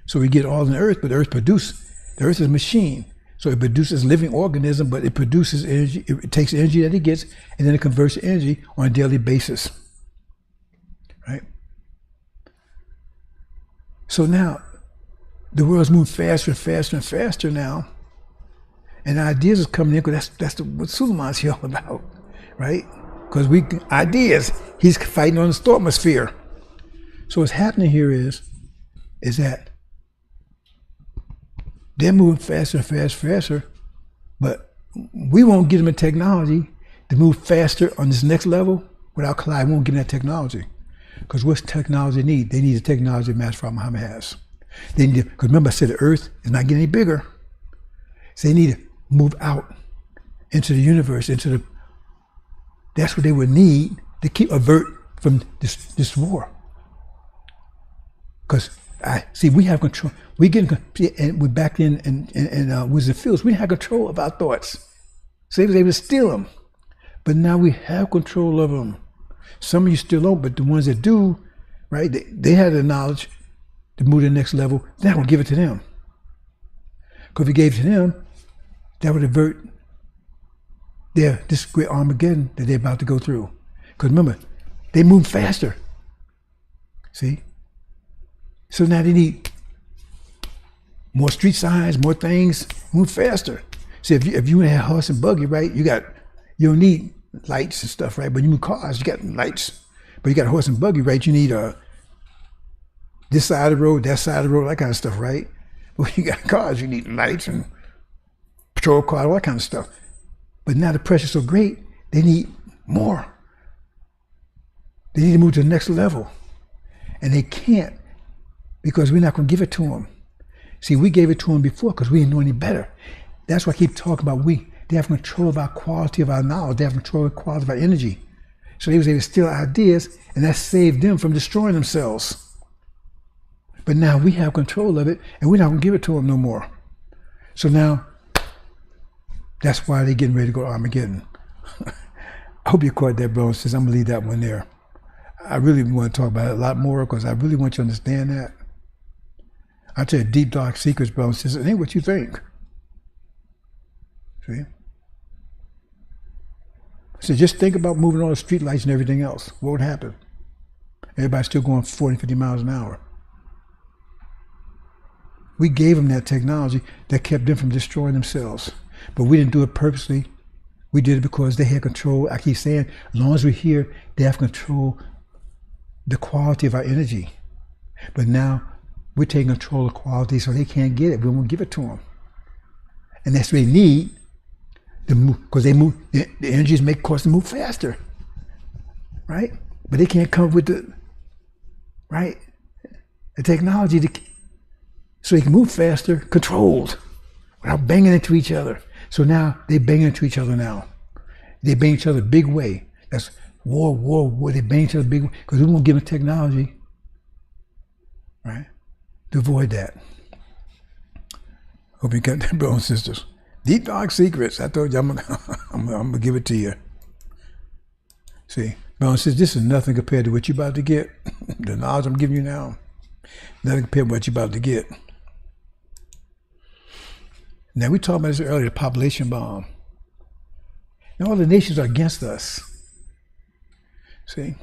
So we get all in the earth, but the earth is a machine. So it produces living organism, but it produces energy. It takes the energy that it gets, and then it converts the energy on a daily basis. Right? So now, the world's moving faster and faster and faster now. And ideas is coming in, because that's what Suleiman's here all about. Right? Because ideas, he's fighting on the stormosphere. So what's happening here is that they're moving faster and faster, but we won't give them a technology to move faster on this next level without colliding. We won't give them that technology. Because what's technology need? They need the technology Master Muhammad has. They need because remember I said the earth is not getting any bigger. So they need to move out into the universe, that's what they would need to avert from this war. Because we have control. And we're back in Wizard Fields. We had control of our thoughts. So they was able to steal them. But now we have control of them. Some of you still don't, but the ones that do, right, they had the knowledge to move to the next level. Then we'll give it to them. Because if we gave it to them, that would avert this great Armageddon that they're about to go through. Because remember, they move faster. See? So now they need more street signs, more things, move faster. See, if you have a horse and buggy, right, you don't need lights and stuff, right? But you move cars, you got lights. But you got a horse and buggy, right? You need this side of the road, that side of the road, that kind of stuff, right? Well, you got cars, you need lights and patrol car, all that kind of stuff. But now the pressure's so great, they need more. They need to move to the next level. And they can't because we're not going to give it to them. See, we gave it to them before because we didn't know any better. That's why I keep talking about they have control of our quality of our knowledge. They have control of the quality of our energy. So they was able to steal ideas, and that saved them from destroying themselves. But now we have control of it, and we're not going to give it to them no more. So now, that's why they're getting ready to go to Armageddon. I hope you caught that, bro. Since I'm going to leave that one there. I really want to talk about it a lot more because I really want you to understand that. I tell you deep, dark secrets, bro. It ain't what you think. See? So just think about moving all the street lights and everything else. What would happen? Everybody's still going 40, 50 miles an hour. We gave them that technology that kept them from destroying themselves. But we didn't do it purposely. We did it because they had control. I keep saying, as long as we're here, they have control the quality of our energy. But now we're taking control of quality so they can't get it. We won't give it to them. And that's what they need. Because they move, the energies cause them move faster, right? But they can't come up with the technology so they can move faster, controlled, without banging into each other. So now they bang into each other now. They bang each other big way. That's war. They bang each other big way because we won't give them technology, right? To avoid that. Hope you got that, brothers and sisters. Deep dark secrets. I told you I'm gonna give it to you. See, brothers and sisters, this is nothing compared to what you're about to get. The knowledge I'm giving you now, nothing compared to what you're about to get. Now we talked about this earlier, the population bomb. Now all the nations are against us. See,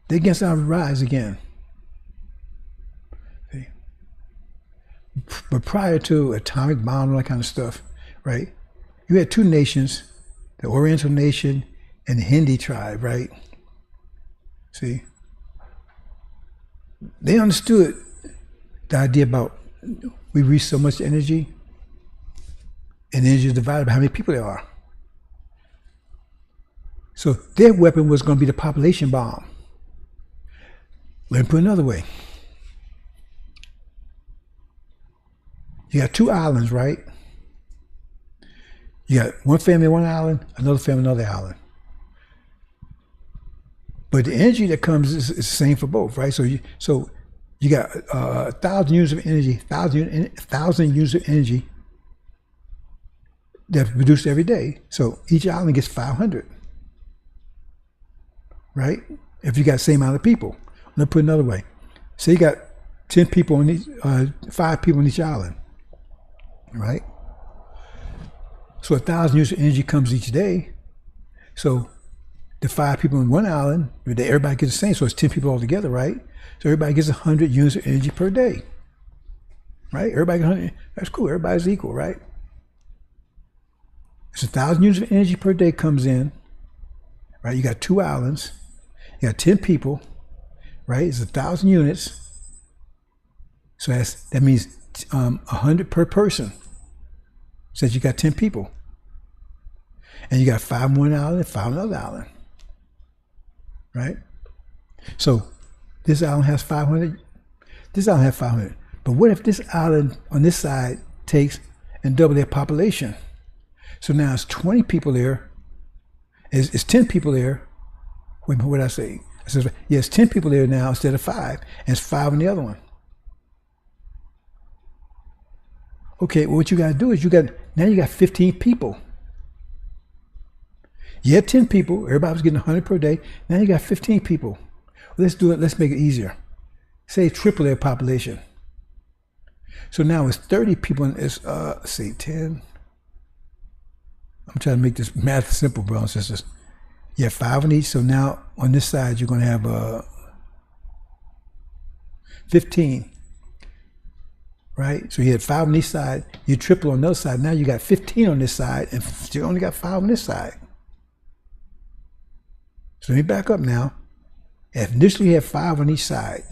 they're against our rise again. But prior to atomic bomb and all that kind of stuff, right? You had two nations, the Oriental nation and the Hindi tribe, right? See? They understood the idea about we reach so much energy and energy is divided by how many people there are. So their weapon was going to be the population bomb. Let me put it another way. You got two islands, right? You got one family on one island, another family on another island. But the energy that comes is the same for both, right? So you got 1,000 units of energy, 1,000 units of energy that's produced every day. So each island gets 500, right? If you got the same amount of people. Let me put it another way. Say you got 10 people on each, 5 people on each island. Right? So 1,000 units of energy comes each day. So the 5 people on one island, everybody gets the same. So it's 10 people all together, right? So everybody gets 100 units of energy per day. Right? Everybody gets 100. That's cool. Everybody's equal, right? So 1,000 units of energy per day comes in. Right? You got 2 islands. You got 10 people. Right? It's 1,000 units. So that means 100 per person. Says you got 10 people. And you got 5 on one island and 5 on another island. Right? So this island has 500. This island has 500. But what if this island on this side takes and double their population? So now it's 20 people there. It's 10 people there. Wait, what did I say? I said, yeah, it's 10 people there now instead of 5. And it's 5 on the other one. Okay, well, what you got to do is you got 15 people. You had 10 people, everybody was getting 100 per day. Now you got 15 people. Let's do it, let's make it easier. Say triple their population. So now it's 30 people, and it's, let's see, 10. I'm trying to make this math simple, brothers and sisters. You have 5 on each, so now on this side you're going to have 15. right? So you had 5 on each side, you triple on the other side. Now you got 15 on this side, and you only got 5 on this side. So let me back up now. If initially you had 5 on each side,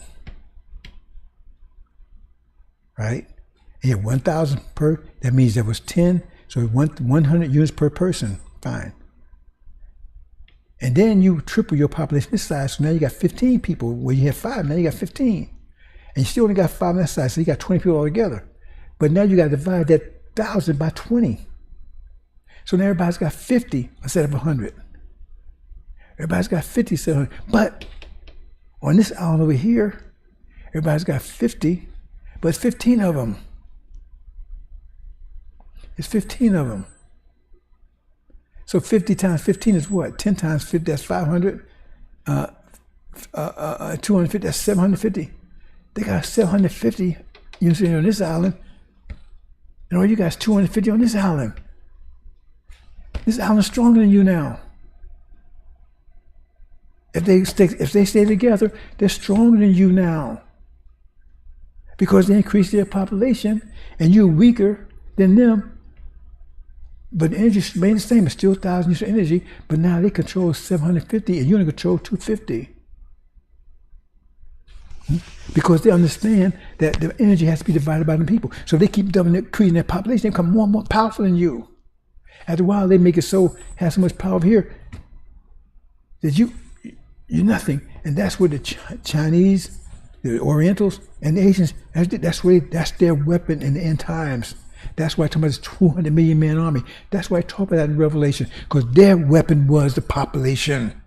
right? And you had 1,000 per, that means there was 10, so 100 units per person, fine. And then you triple your population this side, so now you got 15 people. Where you had 5, now you got 15. And you still only got 5 on that side, so you got 20 people altogether. But now you got to divide that 1,000 by 20. So now everybody's got 50 instead of 100. Everybody's got 50 instead of 100. But on this island over here, everybody's got 50, but it's 15 of them. It's 15 of them. So 50 times 15 is what? 10 times 50, that's 500. 250, that's 750. They got 750 units on this island. And all you guys 250 on this island. This island's stronger than you now. If they stay together, they're stronger than you now. Because they increased their population and you're weaker than them. But the energy remains the same. It's still 1,000 units of energy, but now they control 750 and you only control 250. Because they understand that the energy has to be divided by the people. So they keep increasing their population, they become more and more powerful than you. After a while, they make it so, have so much power here that you're nothing. And that's where the Chinese, the Orientals, and the Asians, that's their weapon in the end times. That's why I talk about this 200 million man army. That's why I talk about that in Revelation, because their weapon was the population.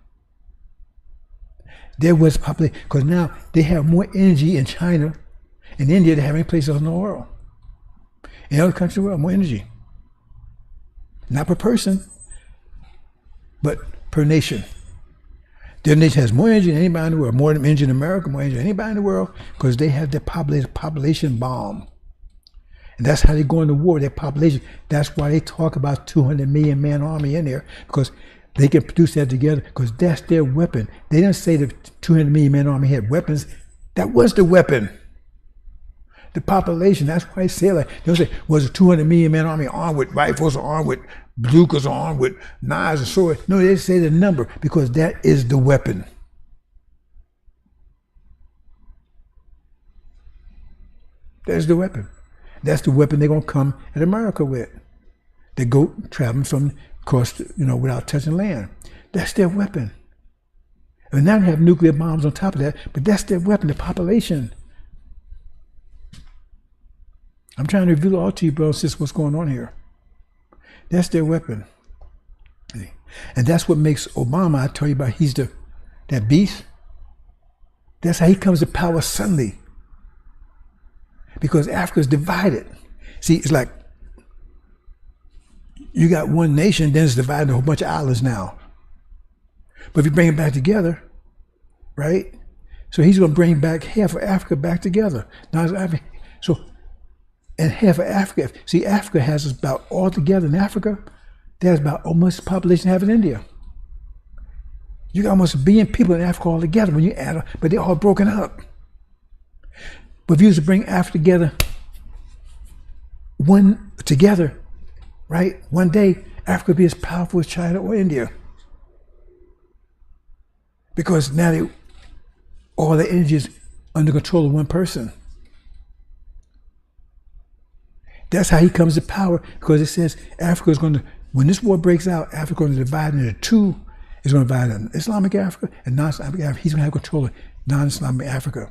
There was population, because now they have more energy in China and India than they have any place else in the world. In other countries in the world, more energy. Not per person, but per nation. Their nation has more energy than anybody in the world, more energy in America, more energy than anybody in the world, because they have the population bomb. And that's how they go into war, their population. That's why they talk about 200 million man army in there, because they can produce that together, because that's their weapon. They didn't say the 200 million man army had weapons. That was the weapon. The population, that's why they say like, they don't say, was a 200 million man army armed with rifles, or armed with bazookas, or armed with knives and swords. No, they say the number, because that is the weapon. That's the weapon. That's the weapon they're going to come at America with. They go traveling from across, without touching land. That's their weapon. And now they have nuclear bombs on top of that, but that's their weapon, the population. I'm trying to reveal all to you, brothers and sisters, what's going on here. That's their weapon. And that's what makes Obama, I tell you about, he's that beast. That's how he comes to power suddenly. Because Africa is divided. See, it's like you got one nation, then it's divided into a whole bunch of islands now. But if you bring it back together, right? So he's going to bring back half of Africa back together. Now, so, and half of Africa, see, Africa has about, all together in Africa, there's about almost the population have in India. You got almost 1 billion people in Africa all together when you add them, but they're all broken up. But if you was to bring Africa together, right? One day, Africa would be as powerful as China or India. Because now all the energy is under control of one person. That's how he comes to power, because it says Africa is going to, when this war breaks out, Africa is going to divide into two. It's going to divide into Islamic Africa and non-Islamic Africa. He's going to have control of non-Islamic Africa.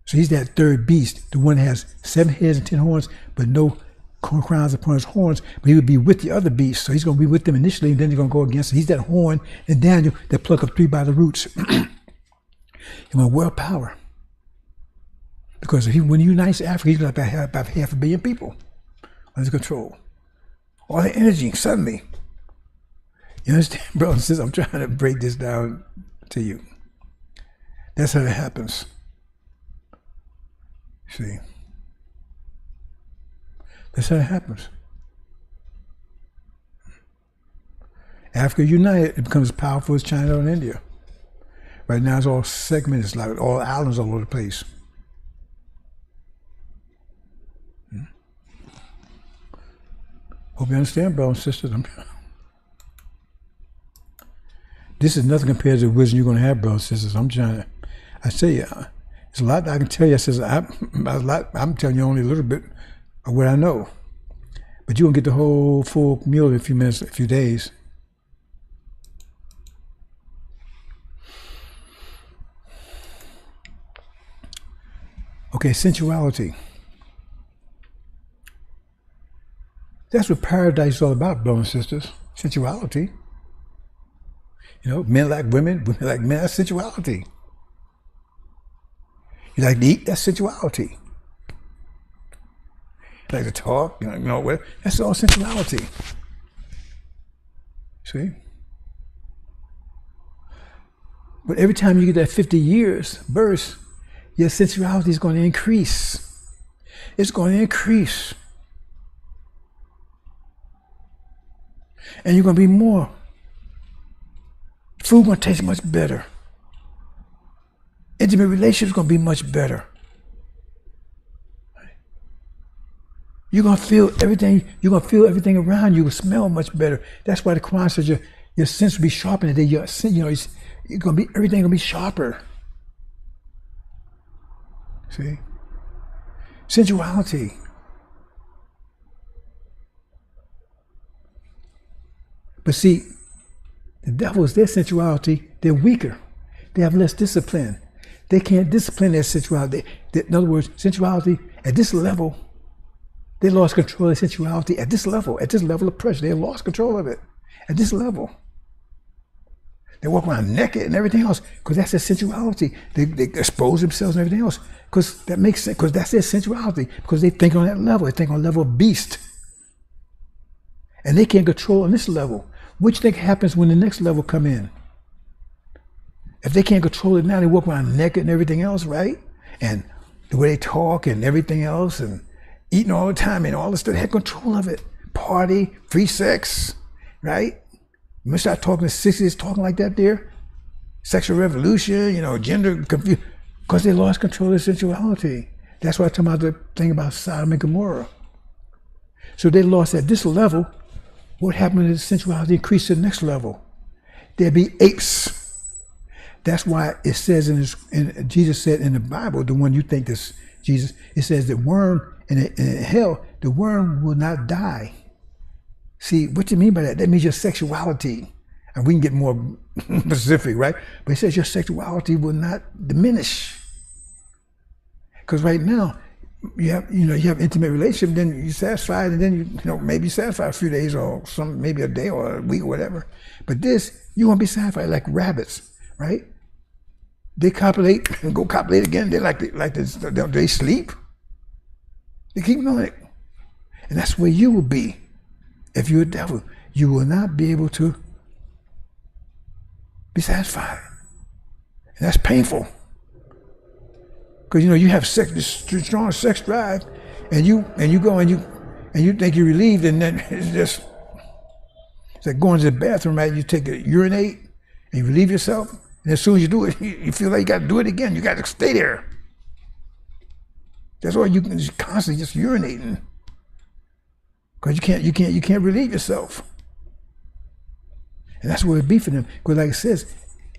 So he's that third beast, the one that has 7 heads and 10 horns, but no crowns upon his horns, but he would be with the other beasts. So he's going to be with them initially, and then they're going to go against him. He's that horn and Daniel that pluck up 3 by the roots. He went world power. Because when he unites Africa, he's going to have about 500 million people under control. All the energy, suddenly. You understand, brothers and sisters? I'm trying to break this down to you. That's how it happens. See, that's how it happens. Africa united, it becomes as powerful as China and India. Right now it's all segmented, it's like all islands all over the place. Hope you understand, brothers and sisters. This is nothing compared to the wisdom you're going to have, brothers and sisters. I say, there's a lot that I can tell you. I'm telling you only a little bit of what I know. But you won't get the whole full meal in a few minutes, a few days. Okay, sensuality. That's what paradise is all about, brothers and sisters. Sensuality. You know, men like women, women like men, that's sensuality. You like to eat, that's sensuality. You like to talk, you know what? That's all sensuality. See? But every time you get that 50 years burst, your sensuality is going to increase. It's going to increase. And you're going to be more. Food going to taste much better. Intimate relationships going to be much better. You're going to feel everything. You're going to feel everything around you will smell much better. That's why the Quran says your sense will be sharpened. You're going to be, everything going to be sharper. See? Sensuality. But see, the devil's, their sensuality, they're weaker. They have less discipline. They can't discipline their sensuality. In other words, sensuality at this level, they lost control of sensuality at this level of pressure. They lost control of it at this level. They walk around naked and everything else because that's their sensuality. They expose themselves and everything else because that makes sense, because that's their sensuality, because they think on that level. They think on the level of beast. And they can't control on this level. What do you think happens when the next level come in? If they can't control it now, they walk around naked and everything else, right? And the way they talk and everything else and eating all the time and all this stuff, they have control of it. Party, free sex, right? You must start talking to 60s, talking like that there. Sexual revolution, gender confusion, because they lost control of sensuality. That's why I talk about the thing about Sodom and Gomorrah. So they lost at this level. What happened is sensuality increased to the next level. There'd be apes. That's why it says Jesus said in the Bible, the one you think is Jesus, it says the worm in hell, the worm will not die. See, what do you mean by that? That means your sexuality, and we can get more specific, right? But it says your sexuality will not diminish. Because right now, you have intimate relationship, then you're satisfied, and then maybe satisfied a few days or maybe a day or a week or whatever. But this, you won't be satisfied like rabbits, right? They copulate and go copulate again. They sleep. They keep doing it. And that's where you will be. If you're a devil, you will not be able to be satisfied. And that's painful. Because you have this strong sex drive, and you go and you think you're relieved, and then it's like going to the bathroom, right? You take a urinate and you relieve yourself, and as soon as you do it, you feel like you got to do it again. You got to stay there. That's why you can just constantly just urinating, because you can't relieve yourself. And that's what it'd be for them. Because like it says,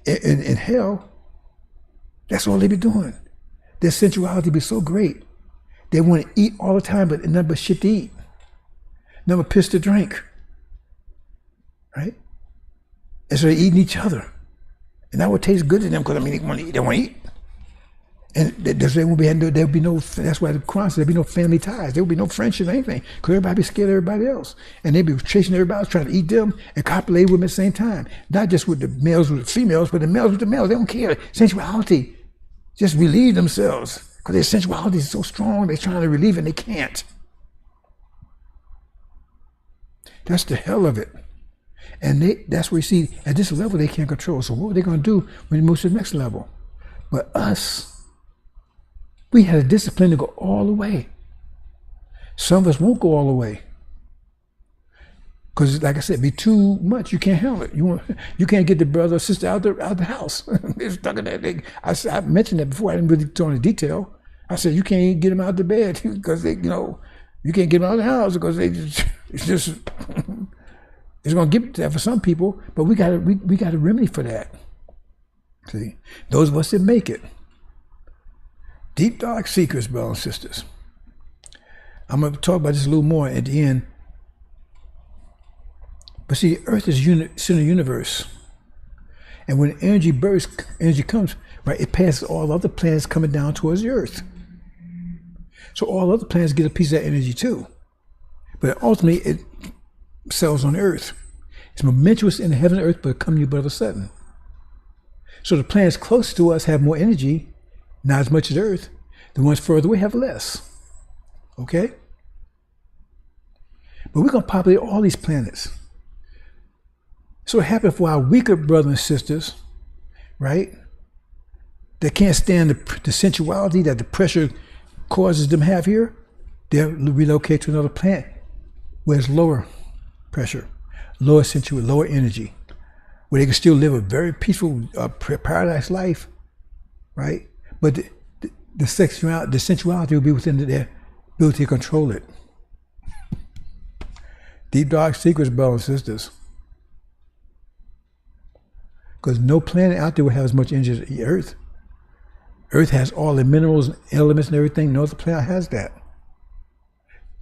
in hell, that's all they be doing. Their sensuality be so great. They want to eat all the time, but nothing but shit to eat. Nothing but piss to drink. Right? And so they're eating each other. And that would taste good to them, because they want to eat. And there'll be no, that's why the Quran says there'll be no family ties. There will be no friendship or anything, because everybody be scared of everybody else. And they'll be chasing everybody else, trying to eat them and copulate with them at the same time. Not just with the males with the females, but the males with the males. They don't care. Sensuality. Just relieve themselves, because their sensuality is so strong, they're trying to relieve it and they can't. That's the hell of it. And that's where you see, at this level, they can't control. So what are they going to do when they move to the next level? But us, we had a discipline to go all the way. Some of us won't go all the way. Because, like I said, be too much. You can't handle it. You can't get the brother or sister out the house. They're stuck in that. I mentioned that before. I didn't really go into detail. I said you can't even get them out of the bed because they You can't get them out of the house because it's just it's gonna give it to that for some people, but we got a remedy for that. See, those of us that make it. Deep dark secrets, brothers and sisters. I'm gonna talk about this a little more at the end. But see, Earth is center of the universe. And when energy comes, right, it passes all other planets coming down towards the Earth. So all other planets get a piece of that energy too. But ultimately, it settles on the Earth. It's momentous in the heaven and earth, but it comes to you but of a sudden. So the planets close to us have more energy, not as much as Earth. The ones further away have less. Okay? But we're going to populate all these planets. So it happens for our weaker brothers and sisters, right? That can't stand the sensuality that the pressure causes them to have here. They'll relocate to another planet where it's lower pressure, lower sensuality, lower energy, where they can still live a very peaceful paradise life, right? But the sensuality will be within their ability to control it. Deep dark secrets, brothers and sisters. Because no planet out there will have as much energy as the Earth. Earth has all the minerals, elements, and everything. No other planet has that.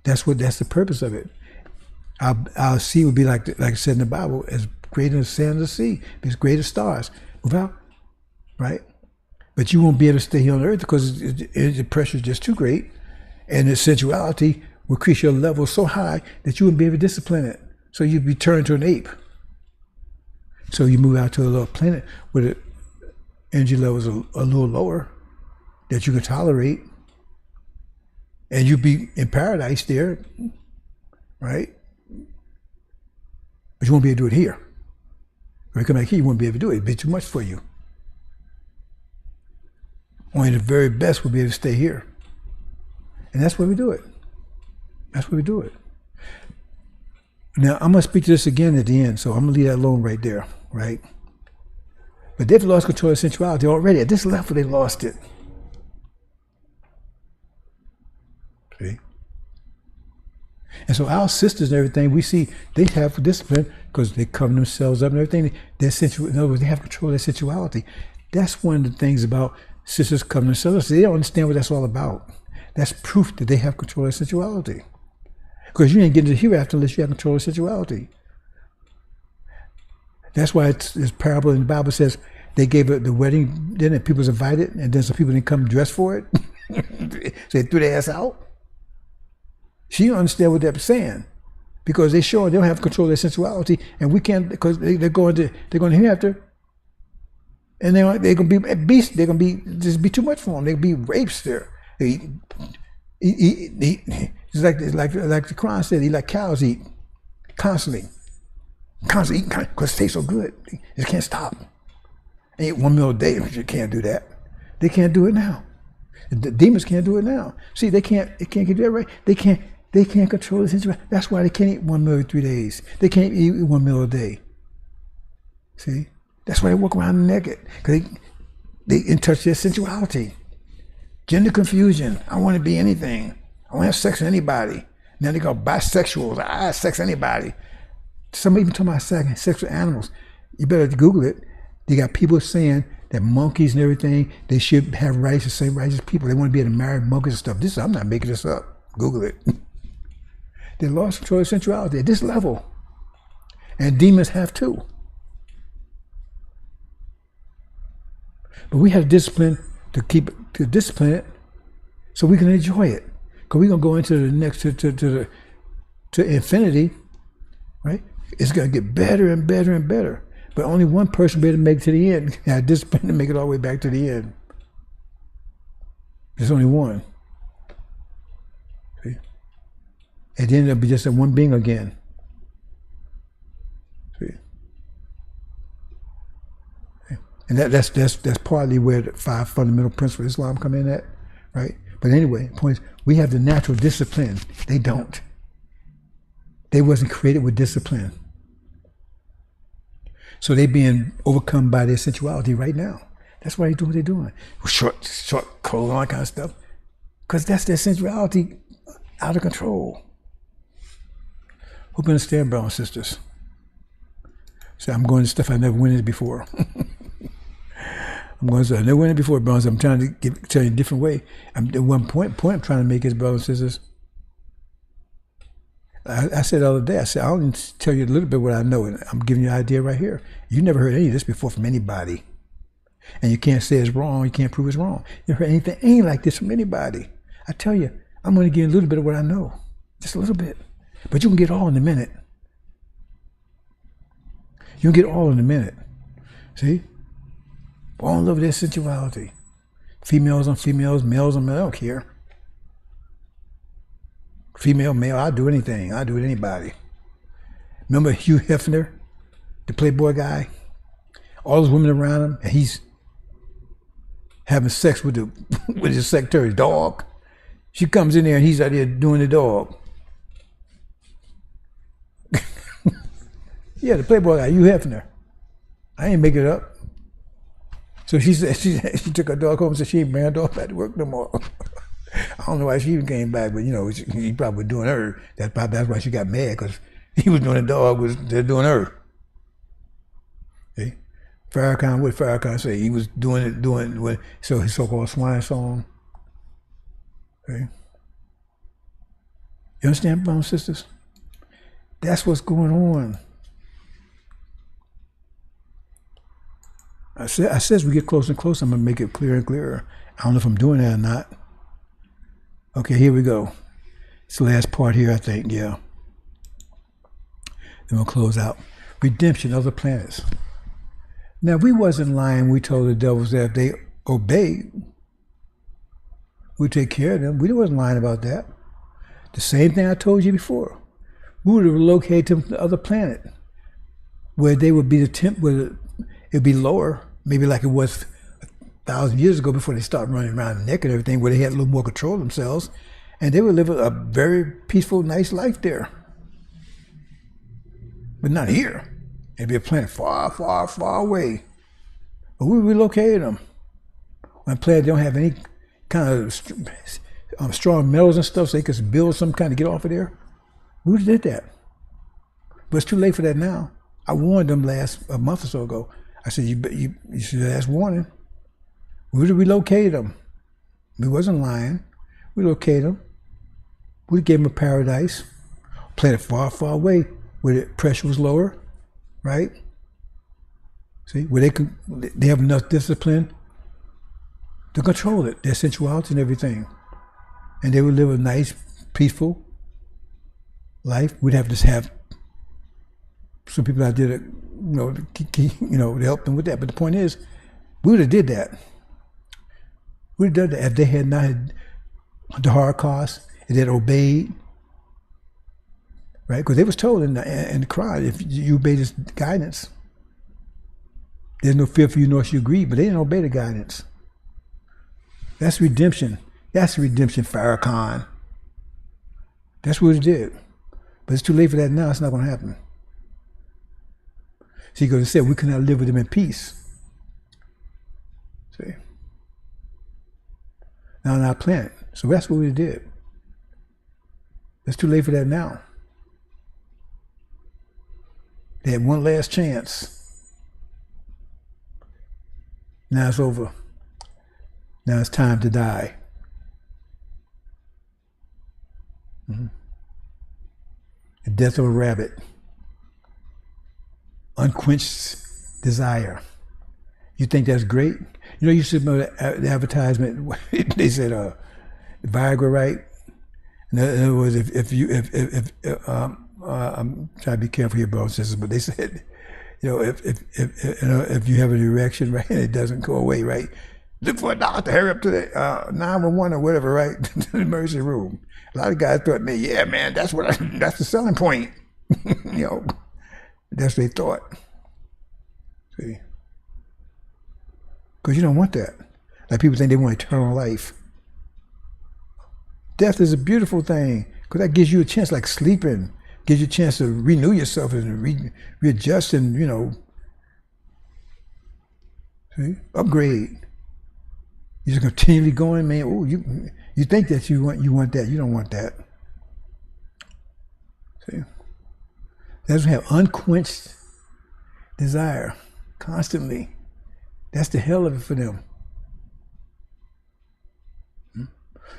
That's the purpose of it. Our sea would be like it said in the Bible, as great as the sand of the sea, as great as stars. Without, right? But you won't be able to stay here on Earth because the pressure is just too great, and the sensuality will increase your level so high that you wouldn't be able to discipline it. So you'd be turned to an ape. So you move out to a little planet where the energy level is a little lower that you can tolerate, and you'd be in paradise there, right? But you won't be able to do it here. When you come back here, you won't be able to do it. It'd be too much for you. Only the very best will be able to stay here. And that's why we do it. That's why we do it. Now, I'm going to speak to this again at the end, so I'm going to leave that alone right there, right? But they've lost control of sensuality already. At this level, they lost it. See? And so our sisters and everything, we see they have discipline because they cover themselves up and everything. In other words, they have control of their sensuality. That's one of the things about sisters covering themselves up. So they don't understand what that's all about. That's proof that they have control of their sensuality. Because you ain't getting to the hereafter unless you have control of sensuality. That's why this parable in the Bible says they gave the wedding dinner and people was invited, and then some people didn't come dressed for it. So they threw their ass out. She don't understand what they're saying, because they don't have control of their sensuality, and we can't, because they're going to hereafter, and they're going to be beasts. They're going to be just be too much for them. They'll be rapes there. It's like the Quran said, he like cows eat constantly eating because it tastes so good. They can't stop. They eat one meal a day. You can't do that. They can't do it now. The demons can't do it now. See, they can't get that right. They can't control the situation. That's why they can't eat one meal every 3 days. They can't eat one meal a day. See, that's why they walk around naked, because they in touch with their sensuality. Gender confusion. I want to be anything. I want to have sex with anybody. Now they go bisexuals. I have sex with anybody. Somebody even talking about sex with animals. You better Google it. They got people saying that monkeys and everything, they should have rights, the same rights as people. They want to be able to marry monkeys and stuff. I'm not making this up. Google it. They lost control of sensuality at this level. And demons have too. But we have discipline to discipline it so we can enjoy it. Because we're going to go into the next, to infinity, right? It's going to get better and better and better. But only one person will be able to make it to the end. Have discipline to make it all the way back to the end. There's only one. See? At the end, it'll be just that one being again. See? And that's partly where the 5 fundamental principles of Islam come in at, right? But anyway, the point is, we have the natural discipline. They don't. They wasn't created with discipline. So they're being overcome by their sensuality right now. That's why they do what they're doing. Short clothes, all that kind of stuff. Because that's their sensuality out of control. Hope you understand, brothers and sisters. So I'm going to stuff I never went into before. I'm going to say I never went in before, brothers. I'm trying to tell you a different way. At one point I'm trying to make is, brothers and sisters. I said the other day, I said, I'll only tell you a little bit what I know, and I'm giving you an idea right here. You never heard any of this before from anybody. And you can't say it's wrong, you can't prove it's wrong. You never heard anything like this from anybody. I tell you, I'm going to give you a little bit of what I know. Just a little bit. But you can get all in a minute. You can get all in a minute. See? All over their sensuality. Females on females, males on males, I don't care. Female, male, I'll do anything. I'll do it to anybody. Remember Hugh Hefner, the Playboy guy? All those women around him, and he's having sex with with his secretary's dog. She comes in there and he's out there doing the dog. Yeah, the Playboy guy, Hugh Hefner. I ain't make it up. So she said she took her dog home and said she ain't bring her dog back to work no more. I don't know why she even came back, but he probably was doing her. That's why she got mad, because he was doing the dog, they're doing her. See? Farrakhan, what did Farrakhan say? He was doing so his so-called swine song. Okay. You understand, brothers and sisters? That's what's going on. I said as we get closer and closer, I'm gonna make it clearer and clearer. I don't know if I'm doing that or not. Okay, here we go. It's the last part here, I think, yeah. Then we'll close out. Redemption of the planets. Now, we wasn't lying. We told the devils that if they obeyed, we'd take care of them. We wasn't lying about that. The same thing I told you before. We would relocate them to the other planet, where they would be where it'd be lower, maybe like it was 1,000 years ago before they started running around the neck and everything, where they had a little more control of themselves, and they would live a very peaceful, nice life there. But not here. It'd be a planet far, far, far away. But we relocated them. When a planet don't have any kind of strong metals and stuff, so they could build some kind of get off of there. We did that. But it's too late for that now. I warned them a month or so ago. I said, you should ask warning. We would have relocated them. We wasn't lying. We located them. We gave them a paradise, planet far, far away, where the pressure was lower, right? See, where they have enough discipline to control it, their sensuality and everything. And they would live a nice, peaceful life. We'd have to have some people out there to help them with that. But the point is, we would have did that. We would have done that if they had not had the Holocaust, if they had obeyed, right? Because they was told in the Quran, if you obey this guidance, there's no fear for you nor shall you grieve, but they didn't obey the guidance. That's redemption. That's redemption, Farrakhan. That's what it did. But it's too late for that now. It's not going to happen. See, because it said we cannot live with them in peace. See? Now on our planet. So that's what we did. It's too late for that now. They had one last chance. Now it's over. Now it's time to die. Mm-hmm. The death of a rabbit. Unquenched desire. You think that's great? You know, you see the advertisement. They said, Viagra, right? In other words, I'm trying to be careful here, brothers and sisters, but they said, if you have an erection, right, and it doesn't go away, right, look for a doctor, hurry up to the 911 or whatever, right, to the emergency room. A lot of guys thought, man, yeah, man, that's the selling point. That's what they thought. See? Because you don't want that. Like people think they want eternal life. Death is a beautiful thing, because that gives you a chance, like sleeping, gives you a chance to renew yourself and readjust and, see? Upgrade. You're just continually going, man, oh, you think that you want that. You don't want that. See? That's have unquenched desire constantly. That's the hell of it for them.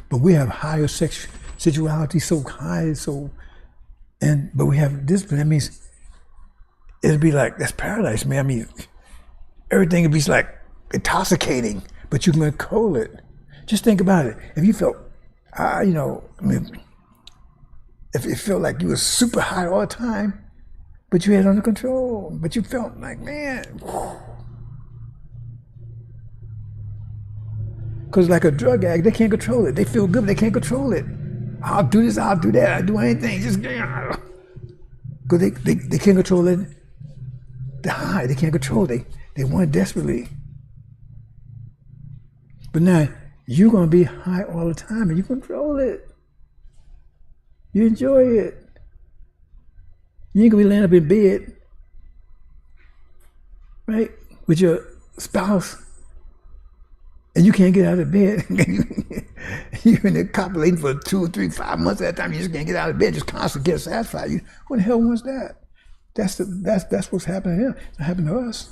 But we have higher sexuality, so high, but we have discipline. That means it'll be like, that's paradise, man. I mean, everything will be like intoxicating, but you can control it. Just think about it. If you felt, if it felt like you were super high all the time, but you had it under control, but you felt like, man, because like a drug addict, they can't control it. They feel good, but they can't control it. I'll do this, I'll do that, I'll do anything, just, because they can't control it. The high, they can't control it. They want it desperately. But now, you're going to be high all the time, and you control it. You enjoy it. You ain't going to be laying up in bed, right, with your spouse, and you can't get out of bed. You're in there copulating for 2, 3, 5 months at a time. You just can't get out of bed, just constantly get satisfied. Who the hell wants that? That's what's happening to him. It's not happening to us.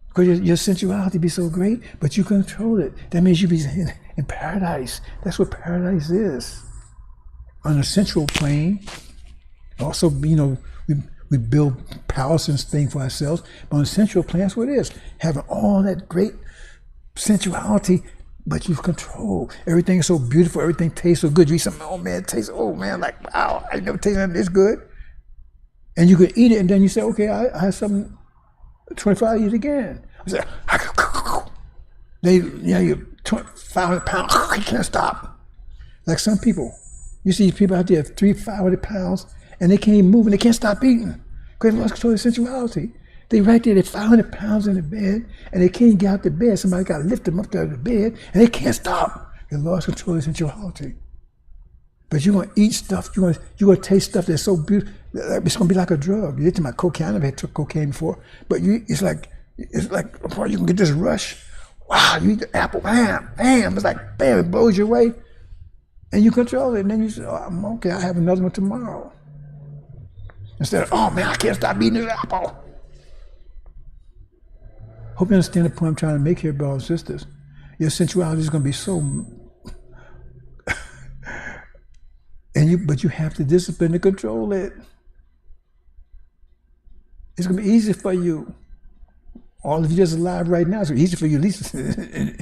Because your sensuality be so great, but you control it. That means you be in paradise. That's what paradise is. On a sensual plane, also, we build palaces and things for ourselves, but on a sensual plane, that's what it is. Having all that great sensuality, but you control. Everything is so beautiful, everything tastes so good. You eat something, oh man, it tastes, oh man, like, wow, I never tasted something this good. And you could eat it, and then you say, okay, I have something 25 years again. I said, you're 500 pounds, you can't stop. Like some people, you see people out there 300-500 pounds, and they can't even move, and they can't stop eating because they lost control of sensuality. They right there, they're 500 pounds in the bed, and they can't get out the bed. Somebody got to lift them up out of the bed, and they can't stop. They lost control of sensuality. But you're going to eat stuff, you're going to taste stuff that's so beautiful. It's going to be like a drug. You get to my cocaine, I never took cocaine before, but it's like you can get this rush. Wow, you eat the apple, bam, bam. It's like, bam, it blows you away. And you control it, and then you say, oh, I'm okay, I'll have another one tomorrow. Instead of, oh man, I can't stop eating this apple. Hope you understand the point I'm trying to make here, brothers and sisters. Your sensuality is going to be so... but you have to discipline to control it. It's going to be easy for you. All of you that's alive right now, it's easy for you at least in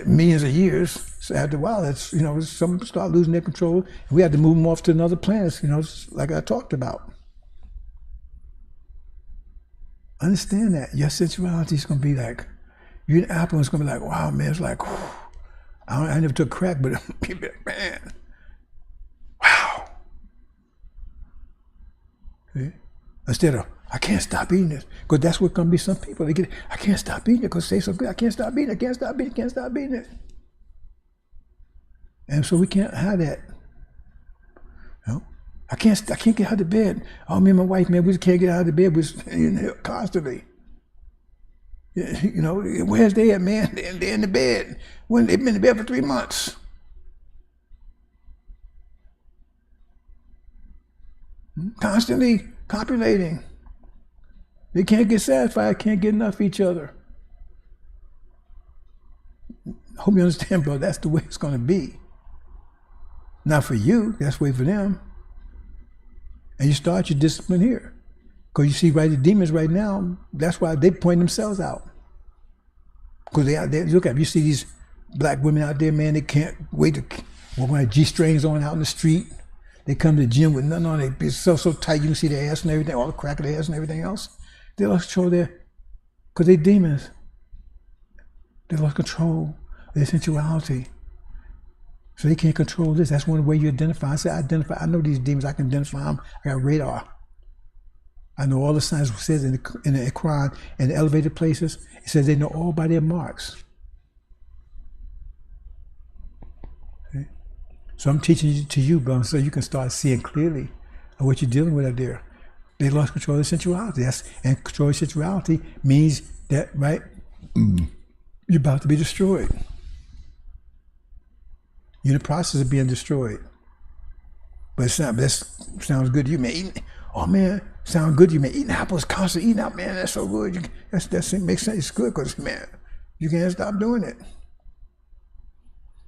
millions of years. So after a while, some start losing their control. And we have to move them off to another planet, like I talked about. Understand that. Your sensuality is going to be like, you're an apple, and it's going to be like, wow, man, it's like, whew. I never took crack, but man, wow. See? Instead of, I can't stop eating this. Because that's what's going to be some people. They get, I can't stop eating it because it tastes so good. I can't stop eating it. I can't stop eating it. I can't stop eating it. And so we can't have that. I can't get out of bed. Oh, me and my wife, man, we just can't get out of the bed. We're constantly. Where's they at, man? They're in the bed. When they've been in bed for 3 months. Constantly copulating. They can't get satisfied, can't get enough of each other. I hope you understand, bro, that's the way it's going to be. Not for you, that's the way for them. And you start your discipline here. Because you see, right, the demons right now, that's why they point themselves out. Because they out there, look at them, you see these black women out there, man, they can't wait to walk with G-strings on out in the street. They come to the gym with nothing on, they be so tight, you can see their ass and everything, all the crack of their ass and everything else. They lost control there, because they're demons. They lost control of their sensuality. So they can't control this. That's one way you identify. I know these demons, I can identify them. I got radar. I know all the signs. It says in the Quran, in the elevated places, it says they know all by their marks. Okay? So I'm teaching you to you, bro, so you can start seeing clearly what you're dealing with out there. They lost control of sensuality. And control of sensuality means that, right, you're about to be destroyed. You're in the process of being destroyed. But that sounds good to you, man. Oh man, sounds good to you, man. Eating apples, constantly eating out, man. That's so good. That makes sense. It's good because, man, you can't stop doing it.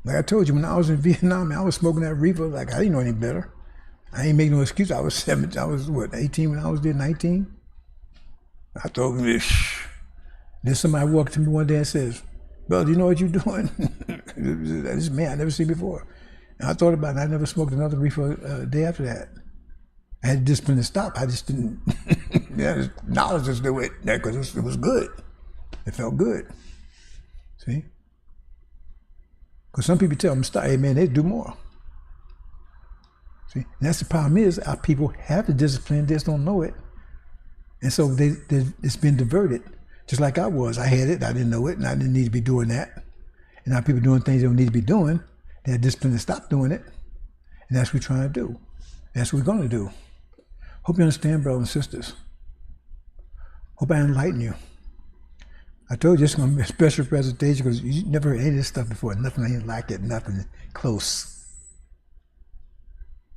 Like I told you, when I was in Vietnam, man, I was smoking that reefer. Like I didn't know any better. I ain't making no excuse. I was 17. I was 18 when I was there, 19. I thought, then somebody walked to me one day and says, "Brother, do you know what you're doing?" This man I never seen before. And I thought about it. I never smoked another reefer a day after that. I had discipline to stop. I just didn't. Yeah, knowledge just do it because it was good. It felt good. See? Because some people tell them stop. Hey man, they do more. See? And that's the problem is our people have the discipline, they just don't know it. And so it's been diverted. Just like I was. I had it, I didn't know it, and I didn't need to be doing that. And now people doing things they don't need to be doing. They have discipline to stop doing it. And that's what we're trying to do. That's what we're going to do. Hope you understand, brothers and sisters. Hope I enlighten you. I told you it's going to be a special presentation because you never heard any of this stuff before. Nothing ain't like it, nothing close.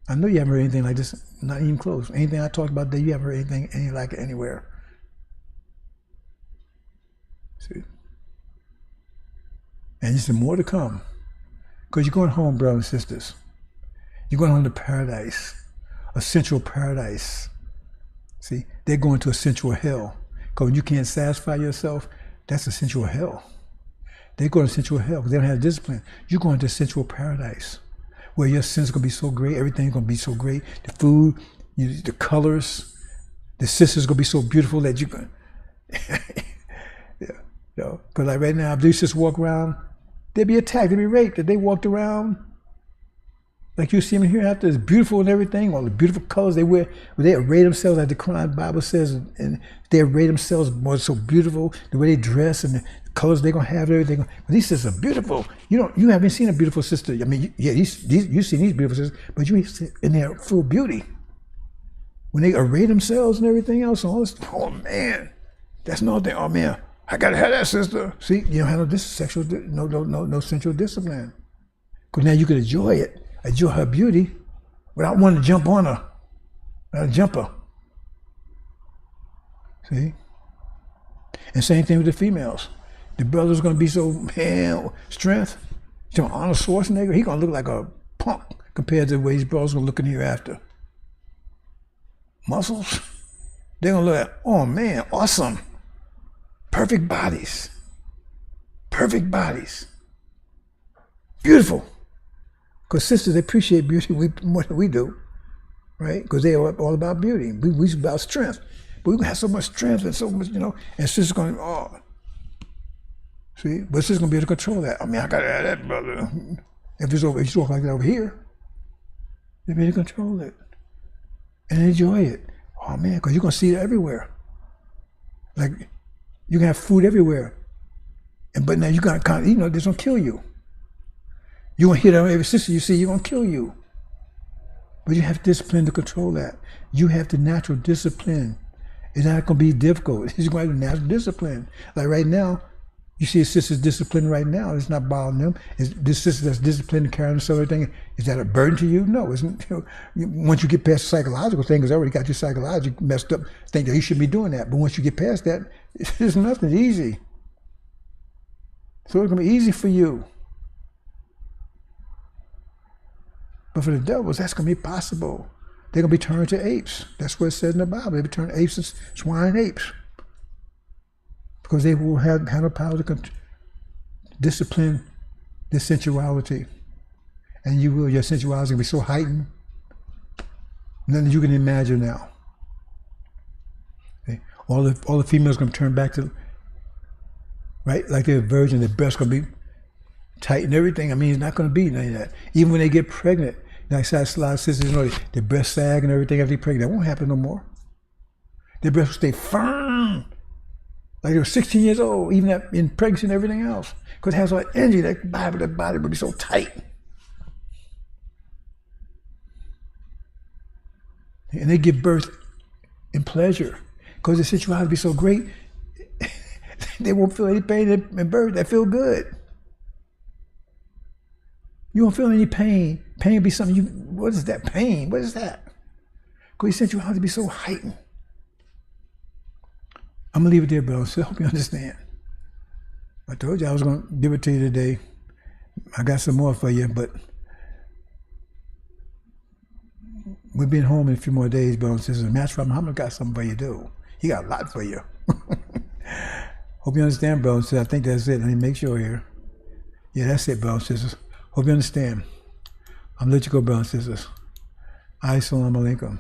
I know you haven't heard anything like this, not even close. Anything I talked about there, you haven't heard anything like it anywhere. See? And there's more to come. Because you're going home, brothers and sisters. You're going home to paradise, a sensual paradise. See, they're going to a sensual hell. Because when you can't satisfy yourself, that's a sensual hell. They're going to sensual hell because they don't have discipline. You're going to a sensual paradise where your sense is going to be so great, everything's going to be so great. The food, the colors, the sisters going to be so beautiful that you can. Yeah. Because like right now, if these sisters walk around, they'd be attacked, they'd be raped. If they walked around, like you see them here after, it's beautiful and everything, all the beautiful colors they wear, they array themselves, like the Quran Bible says, and they array themselves more so beautiful, the way they dress and the colors they're going to have, everything. But these sisters are beautiful. You haven't seen a beautiful sister. I mean, yeah, you've seen these beautiful sisters, but you ain't in their full beauty. When they array themselves and everything else, all this, oh man, that's no thing, oh man, I gotta have that sister. See, you don't have no sensual discipline. Because now you can enjoy it. Enjoy her beauty without wanting to jump on her, jump her. See? And same thing with the females. The brother's gonna be so, man, strength. Arnold Schwarzenegger, he's gonna look like a punk compared to the way his brother's gonna look in hereafter. Muscles, they're gonna look at, oh man, awesome. Perfect bodies. Perfect bodies. Beautiful. Because sisters appreciate beauty more than we do, right? Because they are all about beauty. We're about strength. But we have so much strength and so much, and sisters going, oh. See? But sisters going to be able to control that. I mean, I got to have that, brother. If you talk like that over here, they'll be able to control it and enjoy it. Oh, man, because you're going to see it everywhere. Like, you can have food everywhere. But now you got to, this going to kill you. You're going to hit every sister you see, you're going to kill you. But you have discipline to control that. You have the natural discipline. It's not going to be difficult. It's going to have the natural discipline. Like right now, you see a sister's discipline right now. It's not bothering them. Is this sister that's disciplined and carrying herself and everything, is that a burden to you? No. Isn't, once you get past the psychological thing, because I already got your psychology messed up, think that you should be doing that. But once you get past that, it's nothing. It's easy. So it's going to be easy for you. But for the devils, that's going to be possible. They're going to be turned to apes. That's what it says in the Bible. They'll be turned apes and swine apes. Because they will have the power to discipline their sensuality. And your sensuality is going to be so heightened, nothing you can imagine now. Okay? All the females are going to turn back to, right, like they're a virgin, their breasts going to be tight and everything. I mean, it's not going to be none of that. Even when they get pregnant, like a lot of sisters, their breasts sag and everything after they're pregnant. That won't happen no more. Their breasts will stay firm. Like they were 16 years old, even in pregnancy and everything else. Because it has all that energy, that body would be so tight. And they give birth in pleasure. Because the situation will be so great, they won't feel any pain in birth. They feel good. You won't feel any pain Pain be something what is that pain? What is that? Because he sent you out to be so heightened. I'm going to leave it there, bro. So I hope you understand. I told you I was going to give it to you today. I got some more for you, but we'll be home in a few more days, bro and sisters. Master Muhammad got something for you, too. He got a lot for you. Hope you understand, bro and sisters. I think that's it. Let me make sure here. Yeah, that's it, bro and sisters. Hope you understand. I'm going to let you go, bro and sisters. Assalamu alaikum.